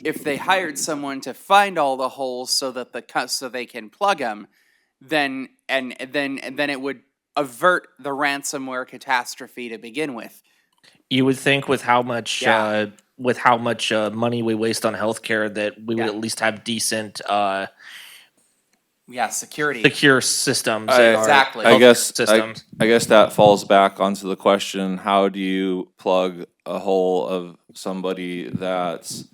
if they hired someone to find all the holes so they can plug them, then it would avert the ransomware catastrophe to begin with. You would think with how much money we waste on healthcare that we would at least have decent security secure systems. Exactly. I guess systems. I guess that falls back onto the question: how do you plug a hole of somebody that's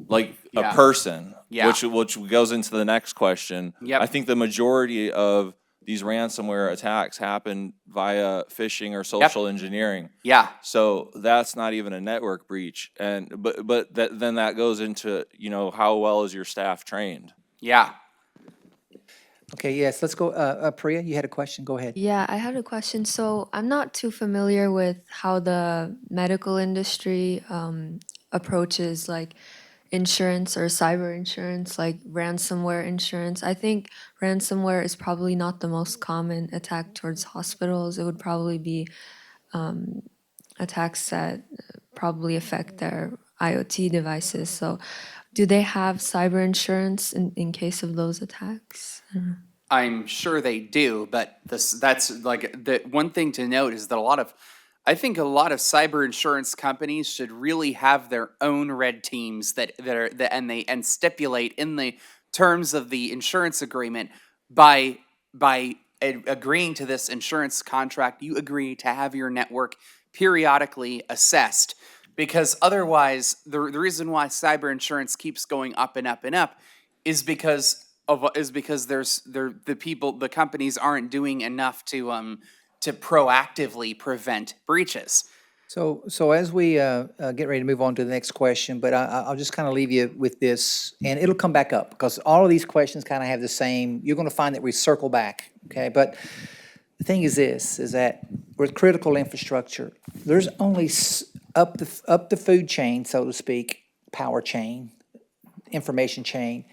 like a person? Yeah. Which goes into the next question. Yep. I think the majority of these ransomware attacks happen via phishing or social engineering. Yeah. So that's not even a network breach, but then that goes into how well is your staff trained? Yeah. Okay, yes, let's go. Priya, you had a question. Go ahead. Yeah, I had a question. So I'm not too familiar with how the medical industry approaches like insurance or cyber insurance, like ransomware insurance. I think ransomware is probably not the most common attack towards hospitals. It would probably be attacks that probably affect their IoT devices. So do they have cyber insurance in case of those attacks? I'm sure they do, but that's like the one thing to note is that I think a lot of cyber insurance companies should really have their own red teams and stipulate in the terms of the insurance agreement by agreeing to this insurance contract, you agree to have your network periodically assessed, because otherwise the reason why cyber insurance keeps going up and up and up is because the companies aren't doing enough to proactively prevent breaches. So as we get ready to move on to the next question, but I'll just kind of leave you with this, and it'll come back up, because all of these questions kind of have the same, you're going to find that we circle back, okay? But the thing is this, is that with critical infrastructure, there's only up the food chain, so to speak, power chain, information chain,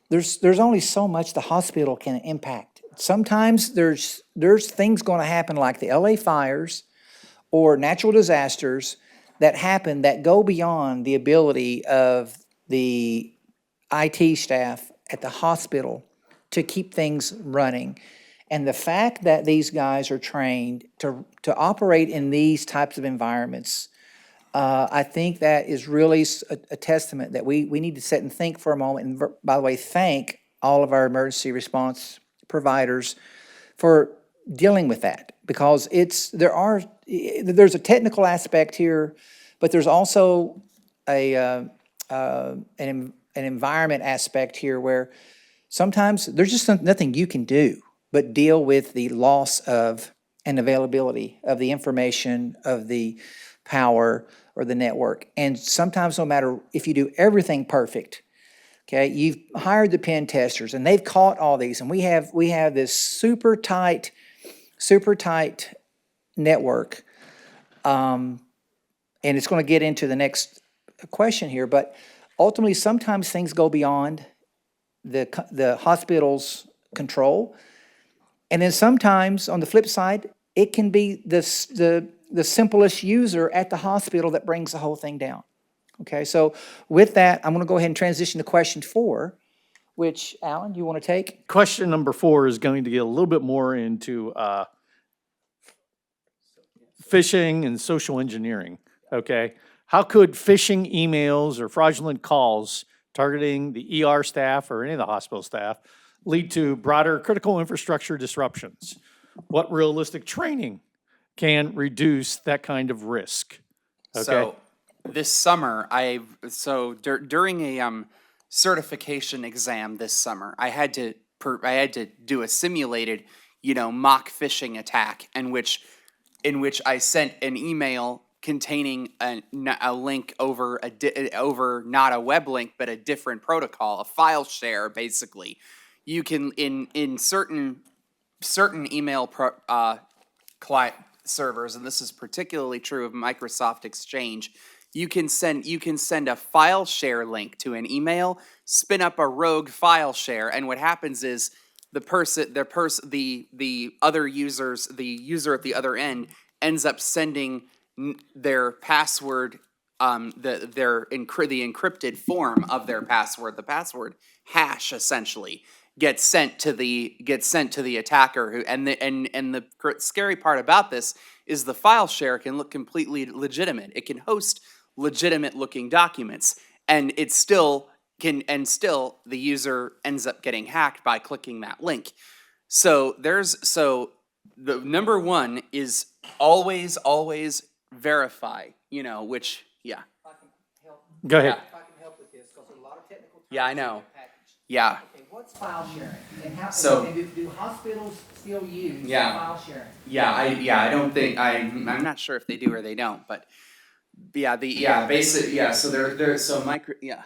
there's only so much the hospital can impact. Sometimes there's things going to happen like the LA fires or natural disasters that happen that go beyond the ability of the IT staff at the hospital to keep things running. And the fact that these guys are trained to operate in these types of environments, I think that is really a testament that we need to sit and think for a moment. And by the way, thank all of our emergency response providers for dealing with that, because there's a technical aspect here, but there's also an environment aspect here where sometimes there's just nothing you can do but deal with the loss of and availability of the information, of the power or the network. And sometimes, no matter if you do everything perfect, okay, you've hired the pen testers and they've caught all these, and we have this super tight network. And it's going to get into the next question here, but ultimately sometimes things go beyond the hospital's control. And then sometimes on the flip side, it can be the simplest user at the hospital that brings the whole thing down. Okay, so with that, I'm going to go ahead and transition to question 4, which, Alan, you want to take? Question number 4 is going to get a little bit more into phishing and social engineering, okay? How could phishing emails or fraudulent calls targeting the ER staff or any of the hospital staff lead to broader critical infrastructure disruptions? What realistic training can reduce that kind of risk? Okay. So this summer, during a certification exam this summer, I had to do a simulated, mock phishing attack in which I sent an email containing a link over not a web link but a different protocol, a file share. Basically, you can in certain email client servers, and this is particularly true of Microsoft Exchange. You can send a file share link to an email, spin up a rogue file share, and what happens is the user at the other end ends up sending their password, the encrypted form of their password, the password hash essentially gets sent to the attacker. And the scary part about this is the file share can look completely legitimate. It can host legitimate looking documents, and the user ends up getting hacked by clicking that link. So the number one is always verify, which, yeah. Go ahead. If I can help with this, because there's a lot of technical terms. Yeah, I know. in the package. Yeah. Okay, what's file sharing? And how, So- and do hospitals still use Yeah. file sharing? I don't think, I'm not sure if they do or they don't, but so they're so micro, yeah.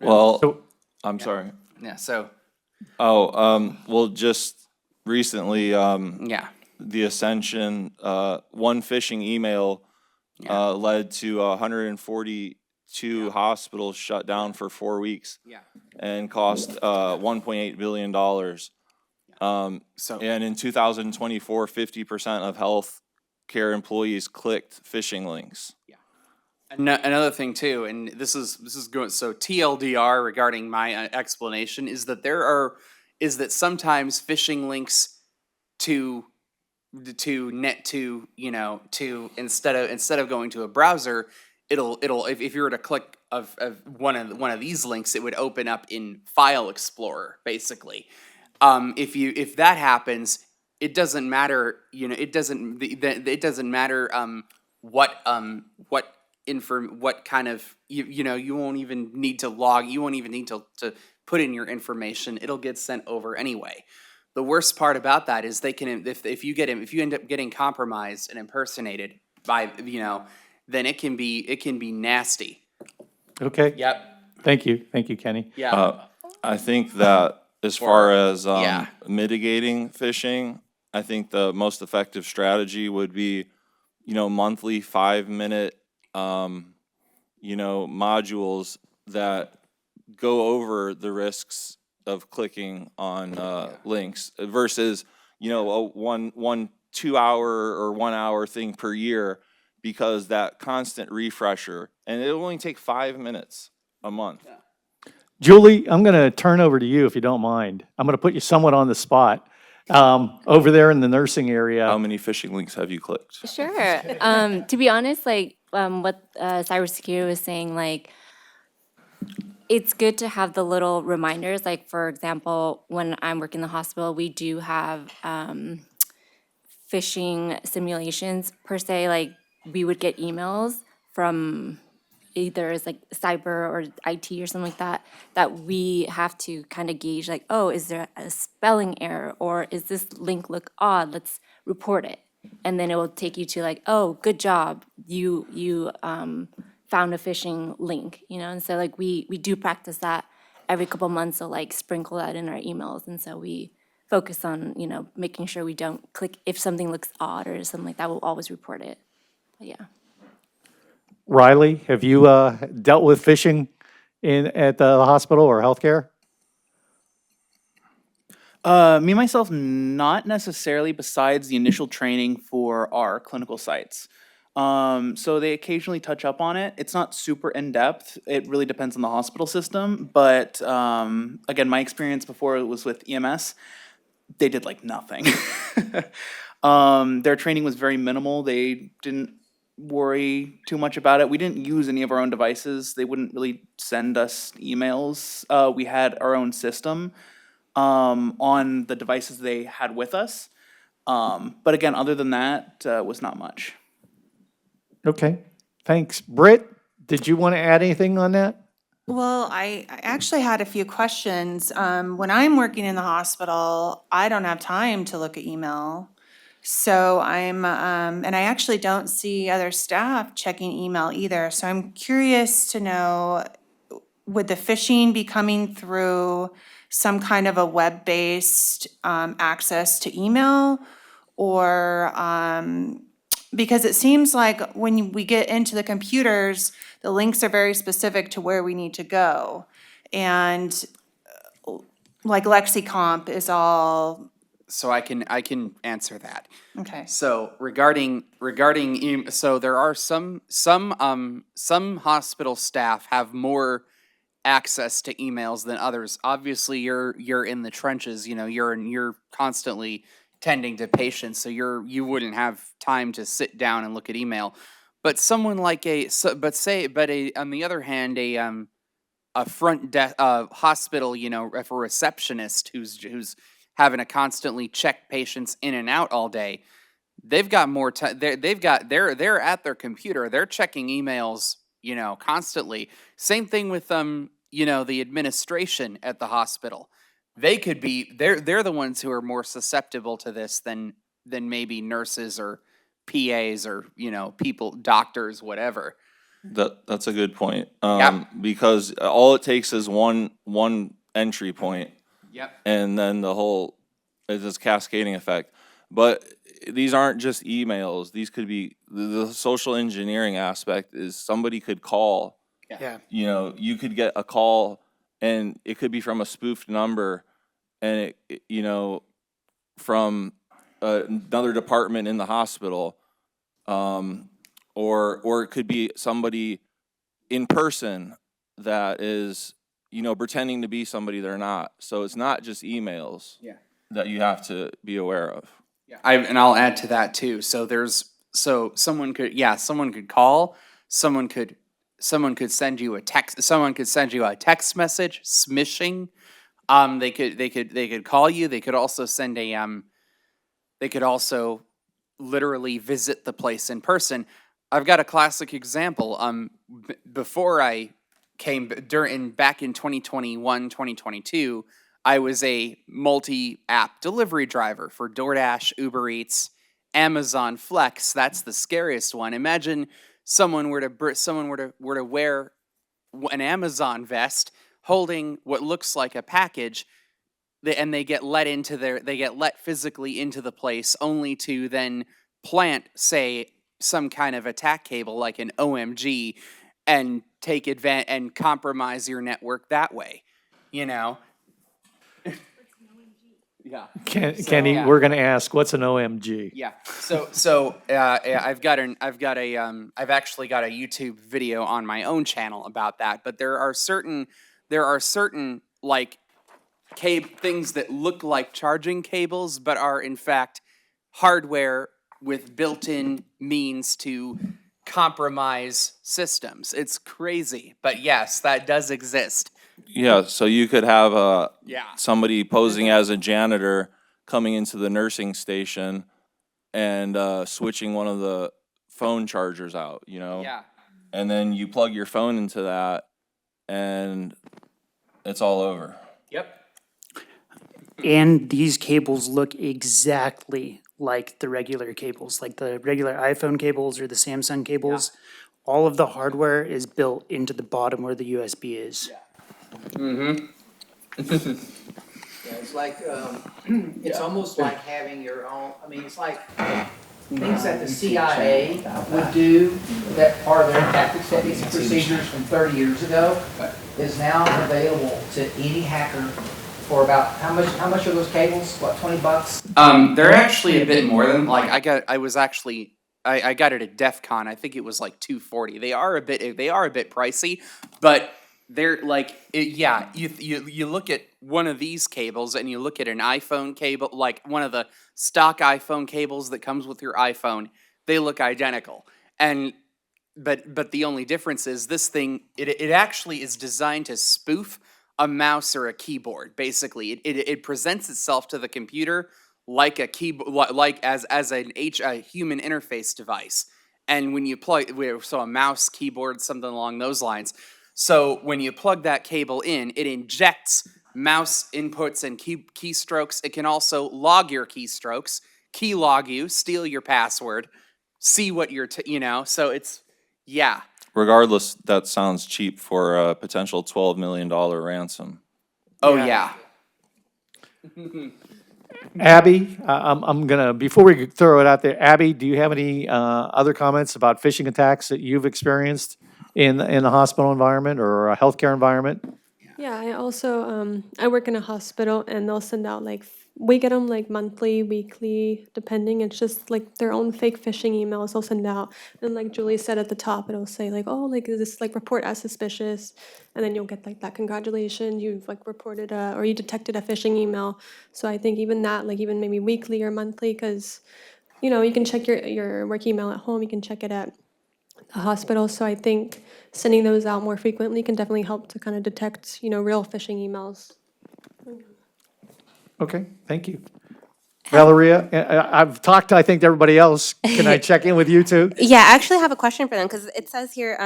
Well, So- I'm sorry. Yeah, so, Well, just recently, yeah. the Ascension, one phishing email led to 142 hospitals shut down for 4 weeks. Yeah. And cost $1.8 billion. So, And in 2024, 50% of health care employees clicked phishing links. another thing too, and this is going, so TLDR regarding my explanation is that sometimes phishing links to instead of going to a browser, it'll if you were to click of one of these links, it would open up in File Explorer basically. If that happens, it doesn't matter, it doesn't matter what kind of, you won't even need to log, you won't even need to put in your information, it'll get sent over anyway. The worst part about that is they can, if you end up getting compromised and impersonated by, then it can be nasty. Okay, Yep. thank you, Kenny. Yeah. I think that as far as yeah. mitigating phishing, I think the most effective strategy would be, monthly 5-minute, modules that go over the risks of clicking on links versus, a one 2-hour or 1-hour thing per year, because that constant refresher, and it'll only take 5 minutes a month. Julie, I'm going to turn over to you if you don't mind. I'm going to put you somewhat on the spot. Over there in the nursing area. How many phishing links have you clicked? Sure. To be honest, like what cybersecurity was saying, like it's good to have the little reminders. Like for example, when I'm working in the hospital, we do have phishing simulations per se. Like we would get emails from either as like cyber or IT or something like that, that we have to kind of gauge like, oh, is there a spelling error or is this link look odd? Let's report it. And then it will take you to like, oh, good job. You found a phishing link, And so like we do practice that every couple months, so like sprinkle that in our emails. And so we focus on, making sure we don't click if something looks odd or something like that, we'll always report it. But yeah. Riley, have you dealt with phishing at the hospital or healthcare? Me, myself, not necessarily, besides the initial training for our clinical sites. So they occasionally touch up on it. It's not super in-depth. It really depends on the hospital system. But again, my experience before was with EMS, they did like nothing. Their training was very minimal. They didn't worry too much about it. We didn't use any of our own devices. They wouldn't really send us emails. We had our own system on the devices they had with us. But again, other than that, was not much. Okay, thanks. Britt, did you want to add anything on that? Well, I actually had a few questions. When I'm working in the hospital, I don't have time to look at email. So and I actually don't see other staff checking email either. So I'm curious to know, would the phishing be coming through some kind of a web-based access to email? Or, because it seems like when we get into the computers, the links are very specific to where we need to go. And like LexiComp is all, So I can answer that. okay. So regarding so there are some hospital staff have more access to emails than others. Obviously, you're in the trenches. You're constantly tending to patients, so you wouldn't have time to sit down and look at email. But someone like on the other hand, a front desk hospital, if a receptionist who's having to constantly check patients in and out all day, they've got more time. They're at their computer. They're checking emails, constantly. Same thing with the administration at the hospital. They're the ones who are more susceptible to this than maybe nurses or PAs or people, doctors, whatever. That's a good point. Yeah. Because all it takes is one entry point. Yep. And then it's this cascading effect. But these aren't just emails. These could be the social engineering aspect is somebody could call. Yeah. You could get a call and it could be from a spoofed number and from another department in the hospital. Or it could be somebody in person that is, pretending to be somebody they're not. So it's not just emails that you have to be aware of. Yeah. I'll add to that too. So someone could call, someone could send you a text, someone could send you a text message, smishing. They could call you. They could also send they could also literally visit the place in person. I've got a classic example. Before I back in 2021, 2022, I was a multi-app delivery driver for DoorDash, Uber Eats, Amazon Flex. That's the scariest one. Imagine someone were to wear an Amazon vest holding what looks like a package, and they get let physically into the place, only to then plant, say, some kind of attack cable like an OMG and take advantage and compromise your network that way, you know? Yeah. Kenny, yeah. we're going to ask, what's an OMG? Yeah. I've actually got a YouTube video on my own channel about that, but there are certain like things that look like charging cables, but are in fact hardware with built-in means to compromise systems. It's crazy, but yes, that does exist. Yeah, so you could have Yeah. somebody posing as a janitor coming into the nursing station and switching one of the phone chargers out, you know? Yeah. And then you plug your phone into that, and it's all over. Yep. And these cables look exactly like the regular cables, like the regular iPhone cables or the Samsung cables. All of the hardware is built into the bottom where the USB is. Mm-hmm. Yeah, it's like, it's almost like having your own, I mean, it's like things that the CIA would do that are their tactics, techniques, and procedures from 30 years ago is now available to any hacker for about, how much are those cables? What, $20? They're actually a bit more than, like, I got it at DEF CON. I think it was like $240. They are a bit pricey, but they're like, you look at one of these cables and you look at an iPhone cable, like one of the stock iPhone cables that comes with your iPhone, they look identical. But the only difference is this thing, it actually is designed to spoof a mouse or a keyboard. Basically, it presents itself to the computer like a keyboard, like as a human interface device. And when you so a mouse, keyboard, something along those lines. So when you plug that cable in, it injects mouse inputs and keystrokes. It can also log your keystrokes, key log you, steal your password, see what you're, so it's, yeah. Regardless, that sounds cheap for a potential $12 million ransom. Oh, yeah. Abby, I'm gonna, before we throw it out there, Abby, do you have any other comments about phishing attacks that you've experienced in a hospital environment or a healthcare environment? Yeah, I also, I work in a hospital and they'll send out we get them monthly, weekly, depending. It's just their own fake phishing emails they'll send out. And like Julie said at the top, it'll say is this report as suspicious? And then you'll get that congratulations, you've reported or you detected a phishing email. So I think even that, even maybe weekly or monthly, because, you can check your work email at home, you can check it at the hospital. So I think sending those out more frequently can definitely help to kind of detect, real phishing emails. Okay, thank you. Valeria, I've talked, I think, to everybody else. Can I check in with you too? Yeah, I actually have a question for them because it says here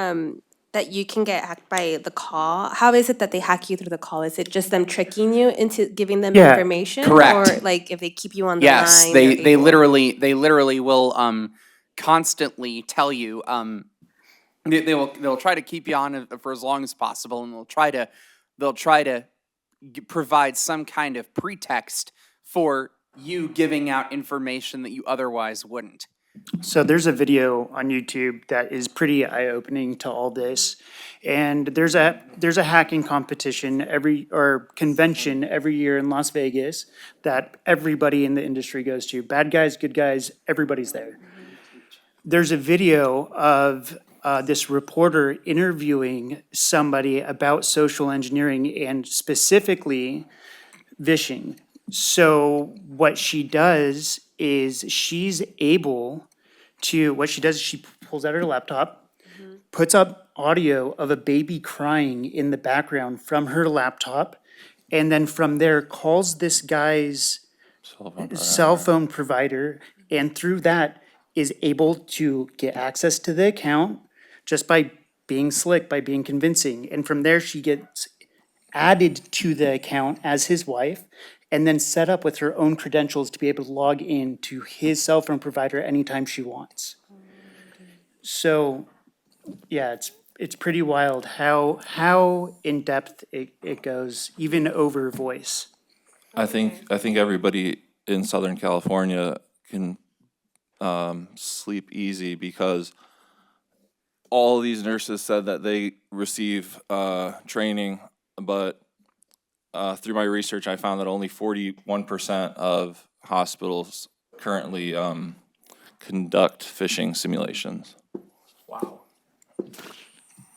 that you can get hacked by the call. How is it that they hack you through the call? Is it just them tricking you into giving them information? Correct. Or if they keep you on the Yes, line? they literally will constantly tell you they'll try to keep you on for as long as possible, and they'll try to provide some kind of pretext for you giving out information that you otherwise wouldn't. So there's a video on YouTube that is pretty eye-opening to all this. And there's a hacking competition convention every year in Las Vegas that everybody in the industry goes to. Bad guys, good guys, everybody's there. There's a video of this reporter interviewing somebody about social engineering and specifically phishing. So what she does is she pulls out her laptop, puts up audio of a baby crying in the background from her laptop, and then from there calls this guy's cell phone provider, and through that is able to get access to the account just by being slick, by being convincing. And from there, she gets added to the account as his wife and then set up with her own credentials to be able to log in to his cell phone provider anytime she wants. So, yeah, it's pretty wild how in depth it goes, even over voice. I think everybody in Southern California can sleep easy because all these nurses said that they receive training, but through my research, I found that only 41% of hospitals currently conduct phishing simulations. Wow.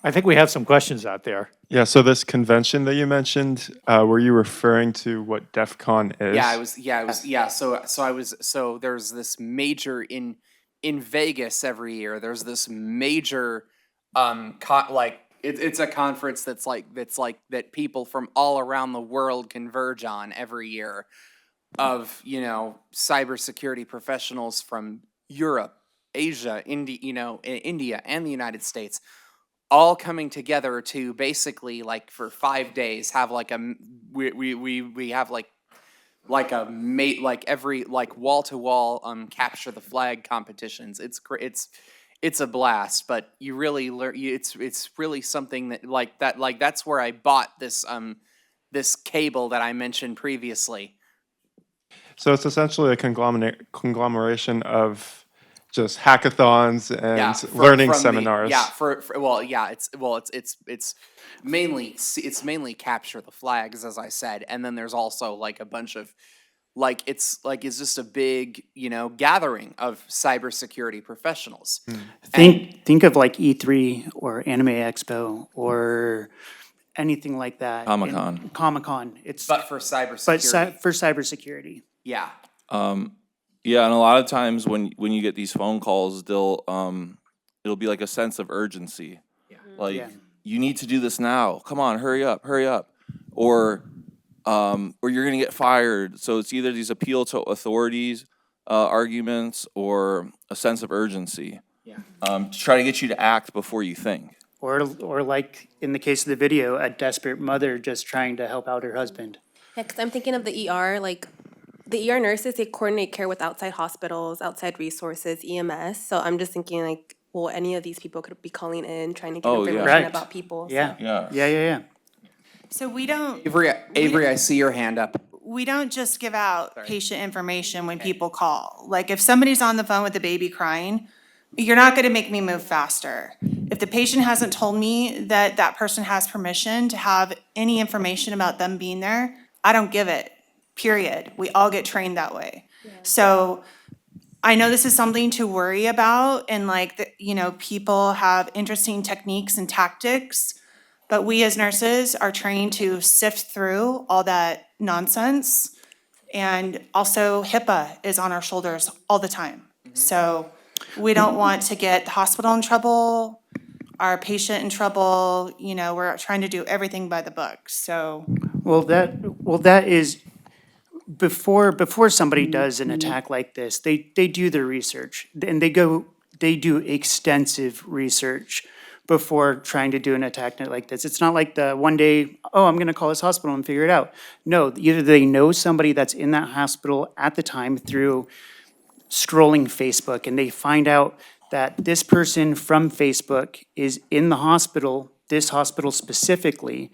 I think we have some questions out there. Yeah, so this convention that you mentioned, were you referring to what DEF CON is? So there's this major in Vegas every year. There's this major it's a conference that's like that people from all around the world converge on every year of, cybersecurity professionals from Europe, Asia, India and the United States, all coming together to basically, like, for 5 days have like we have like a mate, like every, like, wall to wall capture the flag competitions. It's a blast, but you really learn. It's really something that that's where I bought this this cable that I mentioned previously. So it's essentially a conglomeration of just hackathons and learning seminars. It's mainly capture the flags, as I said, and then there's also like a bunch of it's just a big, gathering of cybersecurity professionals. Think of like E3 or Anime Expo or anything like that. Comic-Con. Comic-Con. It's But for cybersecurity. for cybersecurity. Yeah. Yeah, and a lot of times when you get these phone calls, they'll it'll be like a sense of urgency. Yeah. Like, Yeah. you need to do this now. Come on, hurry up. Or you're gonna get fired. So it's either these appeal to authorities arguments or a sense of urgency. Yeah. To try to get you to act before you think. Or like in the case of the video, a desperate mother just trying to help out her husband. Yeah, because I'm thinking of the ER, like, the ER nurses, they coordinate care with outside hospitals, outside resources, EMS. So I'm just thinking, like, well, any of these people could be calling in, trying to get Oh, yeah. information Right. about people. so- Yeah. Yeah. Yeah. So we don't, Avery, I see your hand up. we don't just give out patient information when people call. Like, if somebody's on the phone with a baby crying, you're not gonna make me move faster. If the patient hasn't told me that that person has permission to have any information about them being there, I don't give it, period. We all get trained that way. So I know this is something to worry about, and people have interesting techniques and tactics, but we as nurses are trained to sift through all that nonsense. And also HIPAA is on our shoulders all the time. So we don't want to get the hospital in trouble, our patient in trouble, we're trying to do everything by the book, so. Well, that is before somebody does an attack like this, they do their research and they do extensive research before trying to do an attack like this. It's not like the one day, oh, I'm gonna call this hospital and figure it out. No, either they know somebody that's in that hospital at the time through scrolling Facebook, and they find out that this person from Facebook is in the hospital, this hospital specifically.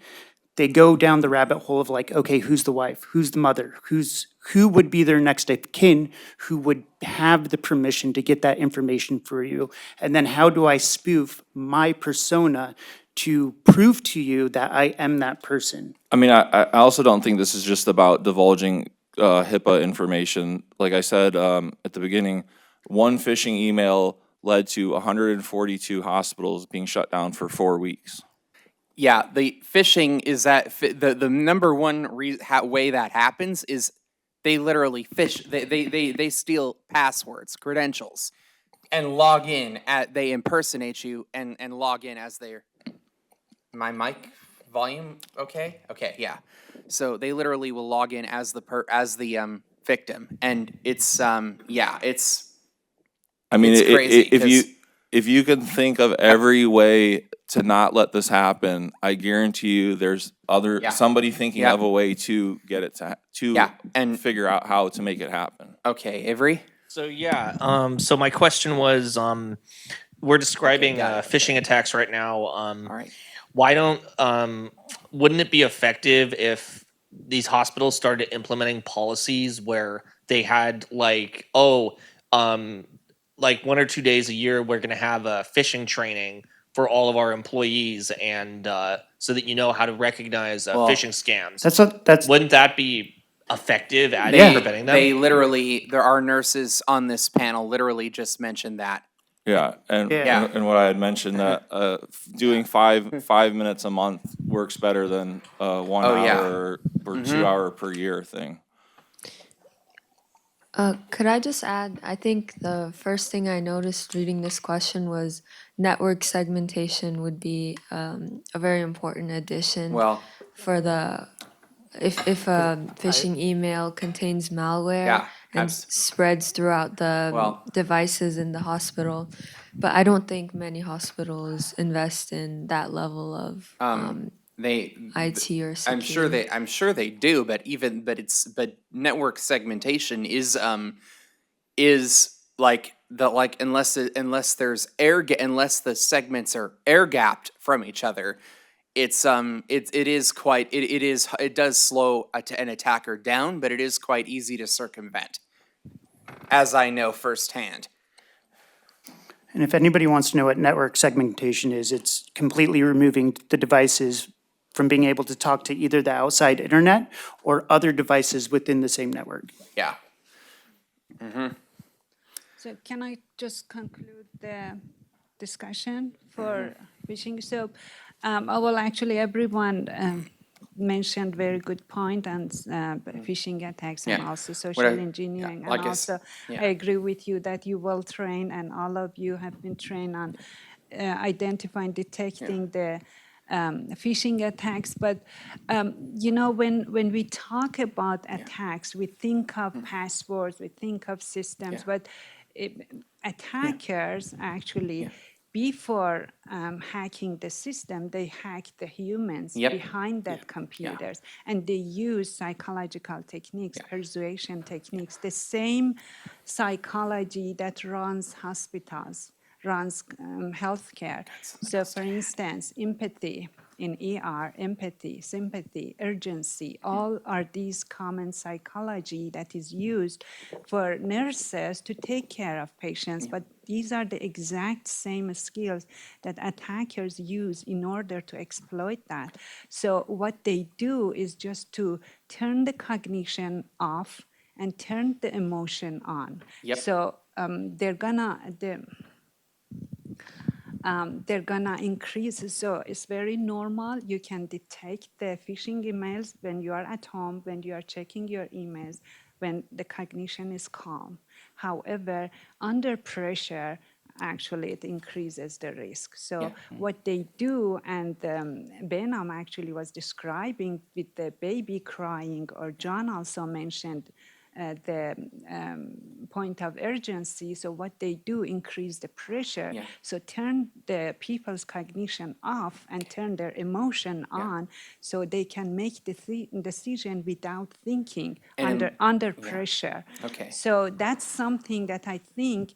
They go down the rabbit hole of like, okay, who's the wife? Who's the mother? Who would be their next of kin? Who would have the permission to get that information for you? And then how do I spoof my persona to prove to you that I am that person? I mean, I also don't think this is just about divulging HIPAA information. Like I said at the beginning, one phishing email led to 142 hospitals being shut down for 4 weeks. Yeah, the phishing is that the number one way that happens is they literally phish. They steal passwords, credentials, and log in they impersonate you and log in as their. My mic volume okay? Okay, yeah. So they literally will log in as the victim, and it's it's. I mean, it's crazy if you can think of every way to not let this happen, I guarantee you there's Yeah. somebody thinking Yeah. of a way to get it Yeah, and- figure out how to make it happen. Okay, Avery? So yeah, so my question was, we're describing got it. phishing attacks right now. All right. Why don't wouldn't it be effective if these hospitals started implementing policies where they had like, like 1 or 2 days a year we're going to have a phishing training for all of our employees, and so that you know how to recognize Well, phishing scams. That's Wouldn't that be effective at preventing them? They literally, there are nurses on this panel literally just mentioned that. Yeah, and Yeah. and what I had mentioned that doing 5 minutes a month works better than 1 Oh, yeah. hour or 2 hour per year thing. Could I just add, I think the first thing I noticed reading this question was network segmentation would be a very important addition Well, for the, if a phishing email contains malware Yeah, and abs- spreads throughout the Well- devices in the hospital. But I don't think many hospitals invest in that level of they IT or security. I'm sure they do, but network segmentation is like unless unless the segments are air gapped from each other, it does slow an attacker down, but it is quite easy to circumvent, as I know firsthand. And if anybody wants to know what network segmentation is, it's completely removing the devices from being able to talk to either the outside internet or other devices within the same network. Yeah. So can I just conclude the discussion for phishing? So, well, actually, everyone mentioned very good point on phishing attacks and Yeah. also What social I- engineering. like And I s- also, yeah. I agree with you that you will train, and all of you have been trained on identifying, detecting the phishing attacks. But when we talk about attacks, we think of passwords, we think of systems, but attackers actually, before hacking the system, they hack the humans Yep. behind that computers, and they use psychological techniques, persuasion techniques, the same psychology that runs hospitals, runs healthcare. So for instance, empathy in ER, empathy, sympathy, urgency, all are these common psychology that is used for nurses to take care of patients, but these are the exact same skills that attackers use in order to exploit that. So what they do is just to turn the cognition off and turn the emotion on. Yep. So they're gonna increase. So it's very normal. You can detect the phishing emails when you are at home, when you are checking your emails, when the cognition is calm. However, under pressure, actually it increases the risk. So what they do, and Benham actually was describing with the baby crying, or John also mentioned the point of urgency. So what they do, increase the pressure. So turn the people's cognition off and turn their emotion on, so they can make the decision without thinking, under pressure. Okay. So that's something that I think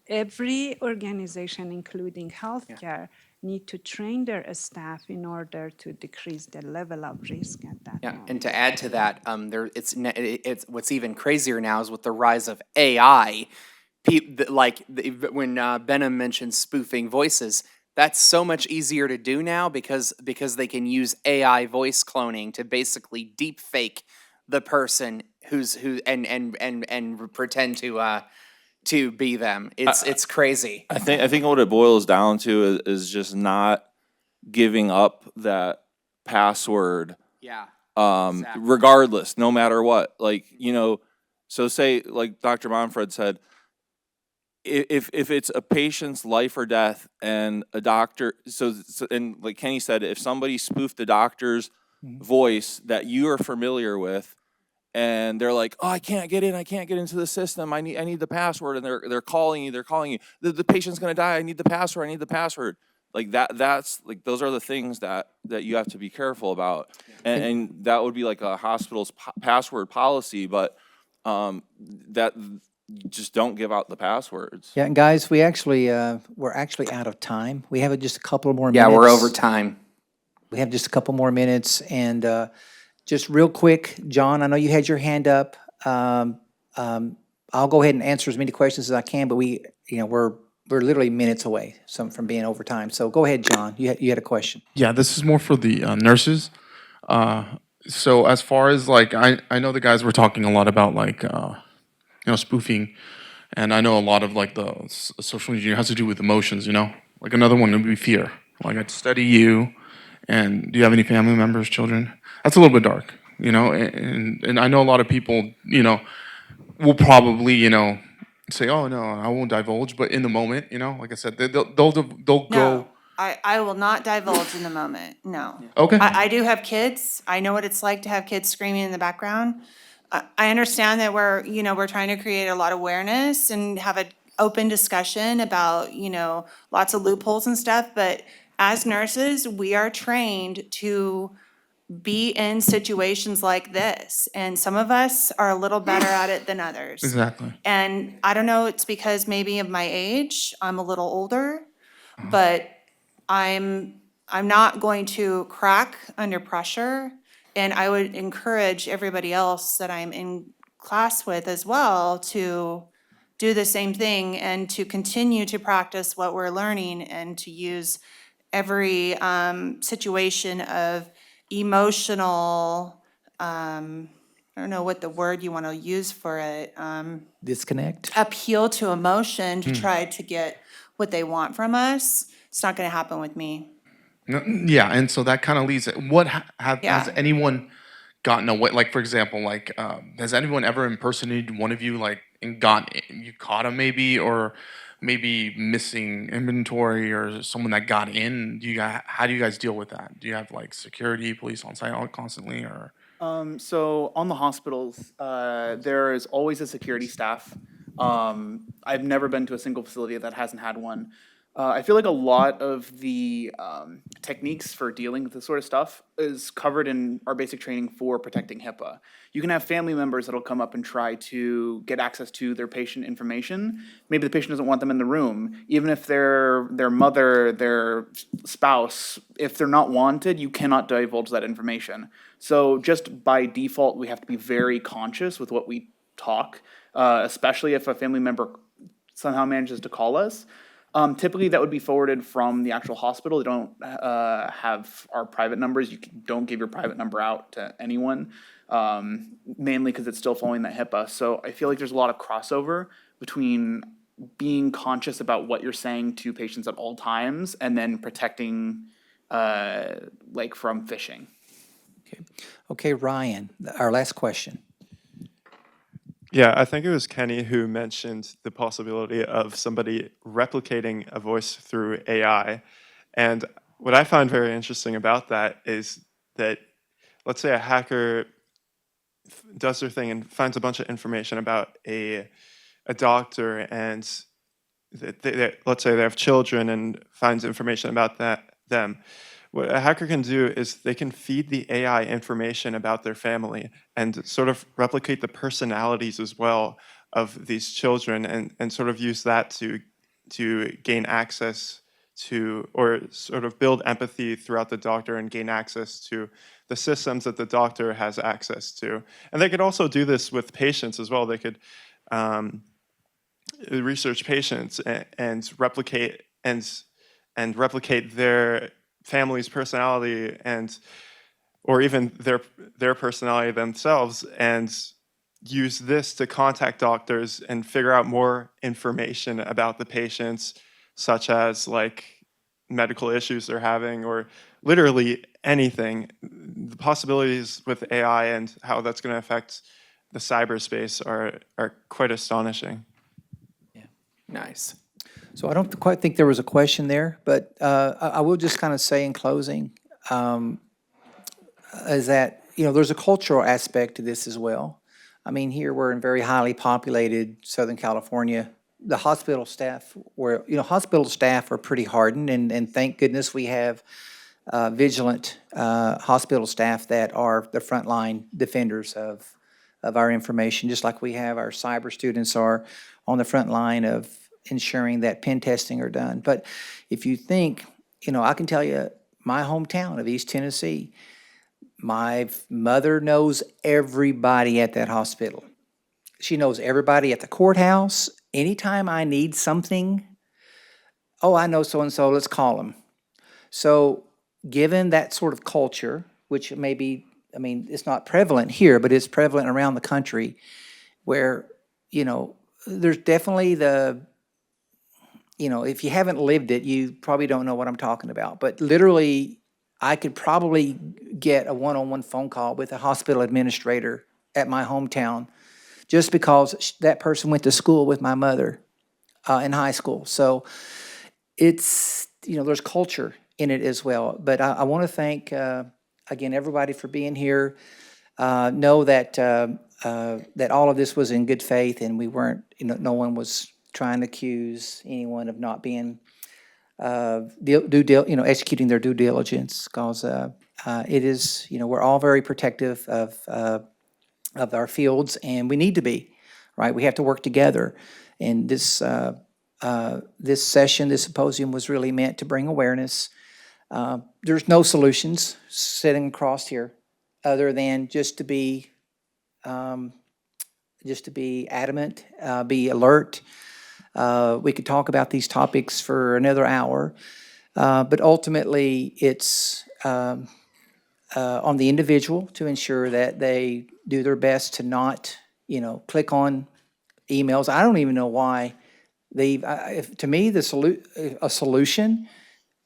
every organization, including healthcare, need to train their staff in order to decrease the level of risk at that Yeah, moment. and to add to that, it's what's even crazier now is with the rise of AI. When Benham mentioned spoofing voices, that's so much easier to do now because they can use AI voice cloning to basically deep fake the person and pretend to be them. It's crazy. I think what it boils down to is just not giving up that password. Yeah. Exactly. Regardless, no matter what. Like, so say, like Dr. Monfred said, if it's a patient's life or death and a doctor, and like Kenny said, if somebody spoofed the doctor's voice that you are familiar with, and they're like, oh, I can't get into the system. I need the password, and they're calling you. The patient's gonna die. I need the password. like that's like, those are the things that you have to be careful about. And that would be like a hospital's password policy, but that just don't give out the passwords. Yeah, and guys, we're actually out of time. We have just a couple more Yeah, minutes. we're over time. We have just a couple more minutes, and just real quick, John, I know you had your hand up. I'll go ahead and answer as many questions as I can, but we're literally minutes away from being over time. So go ahead, John. You had a question. Yeah, this is more for the nurses. So as far as like, I know the guys were talking a lot about like, spoofing, and I know a lot of like the social engineering has to do with emotions. Like another one would be fear. Like I'd study you, and do you have any family members, children? That's a little bit dark, and I know a lot of people, will probably, say, oh no, I won't divulge, but in the moment, like I said, they'll go. No, I will not divulge in the moment, no. Okay. I do have kids. I know what it's like to have kids screaming in the background. I understand that we're trying to create a lot of awareness and have an open discussion about, lots of loopholes and stuff, but as nurses, we are trained to be in situations like this. And some of us are a little better at it than others. Exactly. And I don't know, it's because maybe of my age, I'm a little older, but I'm not going to crack under pressure. And I would encourage everybody else that I'm in class with as well to do the same thing and to continue to practice what we're learning and to use every situation of emotional, I don't know what the word you want to use for it, Disconnect. appeal to emotion to try to get what they want from us. It's not going to happen with me. No, yeah, and so that kind of leads it. What has Yeah. anyone gotten away? Like for example, like has anyone ever impersonated one of you, like and you caught them maybe, or maybe missing inventory, or someone that got in? How do you guys deal with that? Do you have like security, police on site all constantly, or? So on the hospitals, there is always a security staff. I've never been to a single facility that hasn't had one. I feel like a lot of the techniques for dealing with this sort of stuff is covered in our basic training for protecting HIPAA. You can have family members that'll come up and try to get access to their patient information. Maybe the patient doesn't want them in the room. Even if their mother, their spouse, if they're not wanted, you cannot divulge that information. So just by default, we have to be very conscious with what we talk, especially if a family member somehow manages to call us. Typically, that would be forwarded from the actual hospital. They don't have our private numbers. Don't give your private number out to anyone, mainly because it's still following that HIPAA. So I feel like there's a lot of crossover between being conscious about what you're saying to patients at all times and then protecting, like, from phishing. Okay, Ryan, our last question. Yeah, I think it was Kenny who mentioned the possibility of somebody replicating a voice through AI. And what I find very interesting about that is that, let's say a hacker does their thing and finds a bunch of information about a doctor, and let's say they have children and finds information about them. What a hacker can do is they can feed the AI information about their family and sort of replicate the personalities as well of these children, and sort of use that to gain access to, or sort of build empathy throughout the doctor and gain access to the systems that the doctor has access to. And they could also do this with patients as well. They could research patients and replicate their family's personality, or even their personality themselves, and use this to contact doctors and figure out more information about the patients, such as like medical issues they're having, or literally anything. The possibilities with AI and how that's going to affect the cyberspace are quite astonishing. Yeah. Nice. So I don't quite think there was a question there, but I will just kind of say in closing, is that, there's a cultural aspect to this as well. I mean, here we're in very highly populated Southern California, the hospital staff were, hospital staff are pretty hardened, and thank goodness we have vigilant hospital staff that are the frontline defenders of our information, just like we have our cyber students are on the front line of ensuring that pen testing are done. But if you think, I can tell you, my hometown of East Tennessee, my mother knows everybody at that hospital. She knows everybody at the courthouse. Anytime I need something, oh, I know so-and-so, let's call them. So given that sort of culture, which maybe, it's not prevalent here, but it's prevalent around the country, where, there's definitely if you haven't lived it, you probably don't know what I'm talking about. But literally, I could probably get a one-on-one phone call with a hospital administrator at my hometown just because that person went to school with my mother in high school. So it's, there's culture in it as well. But I want to thank, again, everybody for being here. Know that that all of this was in good faith, and we weren't, no one was trying to accuse anyone of not being, executing their due diligence, because it is, we're all very protective of our fields, and we need to be, right? We have to work together. And this this symposium was really meant to bring awareness. There's no solutions sitting across here other than just to be adamant, be alert. We could talk about these topics for another hour, but ultimately it's on the individual to ensure that they do their best to not, click on emails. I don't even know why to me, a solution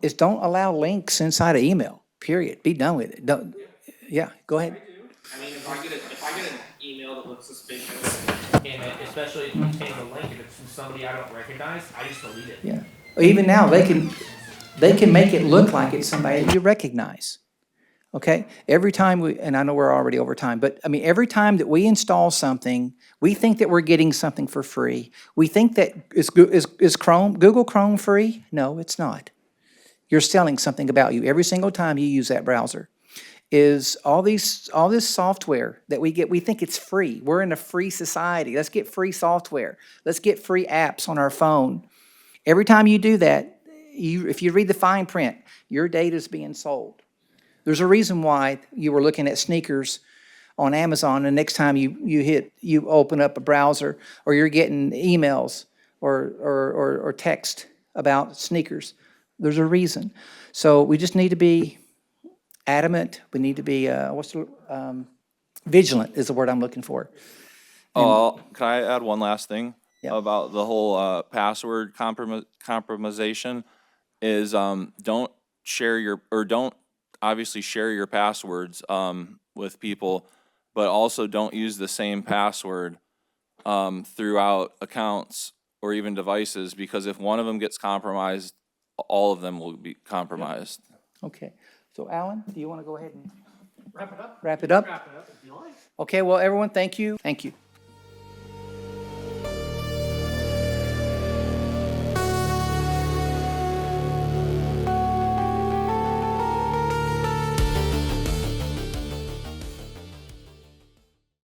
is don't allow links inside an email, period. Be done with it. Yeah, go ahead. If I get an email that looks suspicious, and especially if it contains a link, if it's from somebody I don't recognize, I just delete it. Yeah. Even now, they can make it look like it's somebody you recognize. Okay? Every time and I know we're already over time, but every time that we install something, we think that we're getting something for free. We think that is Google Chrome free? No, it's not. You're selling something about you every single time you use that browser. Is all this software that we get, we think it's free. We're in a free society. Let's get free software. Let's get free apps on our phone. Every time you do that, if you read the fine print, your data is being sold. There's a reason why you were looking at sneakers on Amazon, and next time you open up a browser, or you're getting emails or text about sneakers. There's a reason. So we just need to be adamant. We need to be vigilant is the word I'm looking for. Can I add one last thing Yeah. about the whole password compromisation? Is don't obviously share your passwords with people, but also don't use the same password throughout accounts or even devices, because if one of them gets compromised, all of them will be compromised. Okay. So Alan, do you want to go ahead and Wrap it up? wrap it up? Wrap it up if you like. Okay, well, everyone, thank you. Thank you.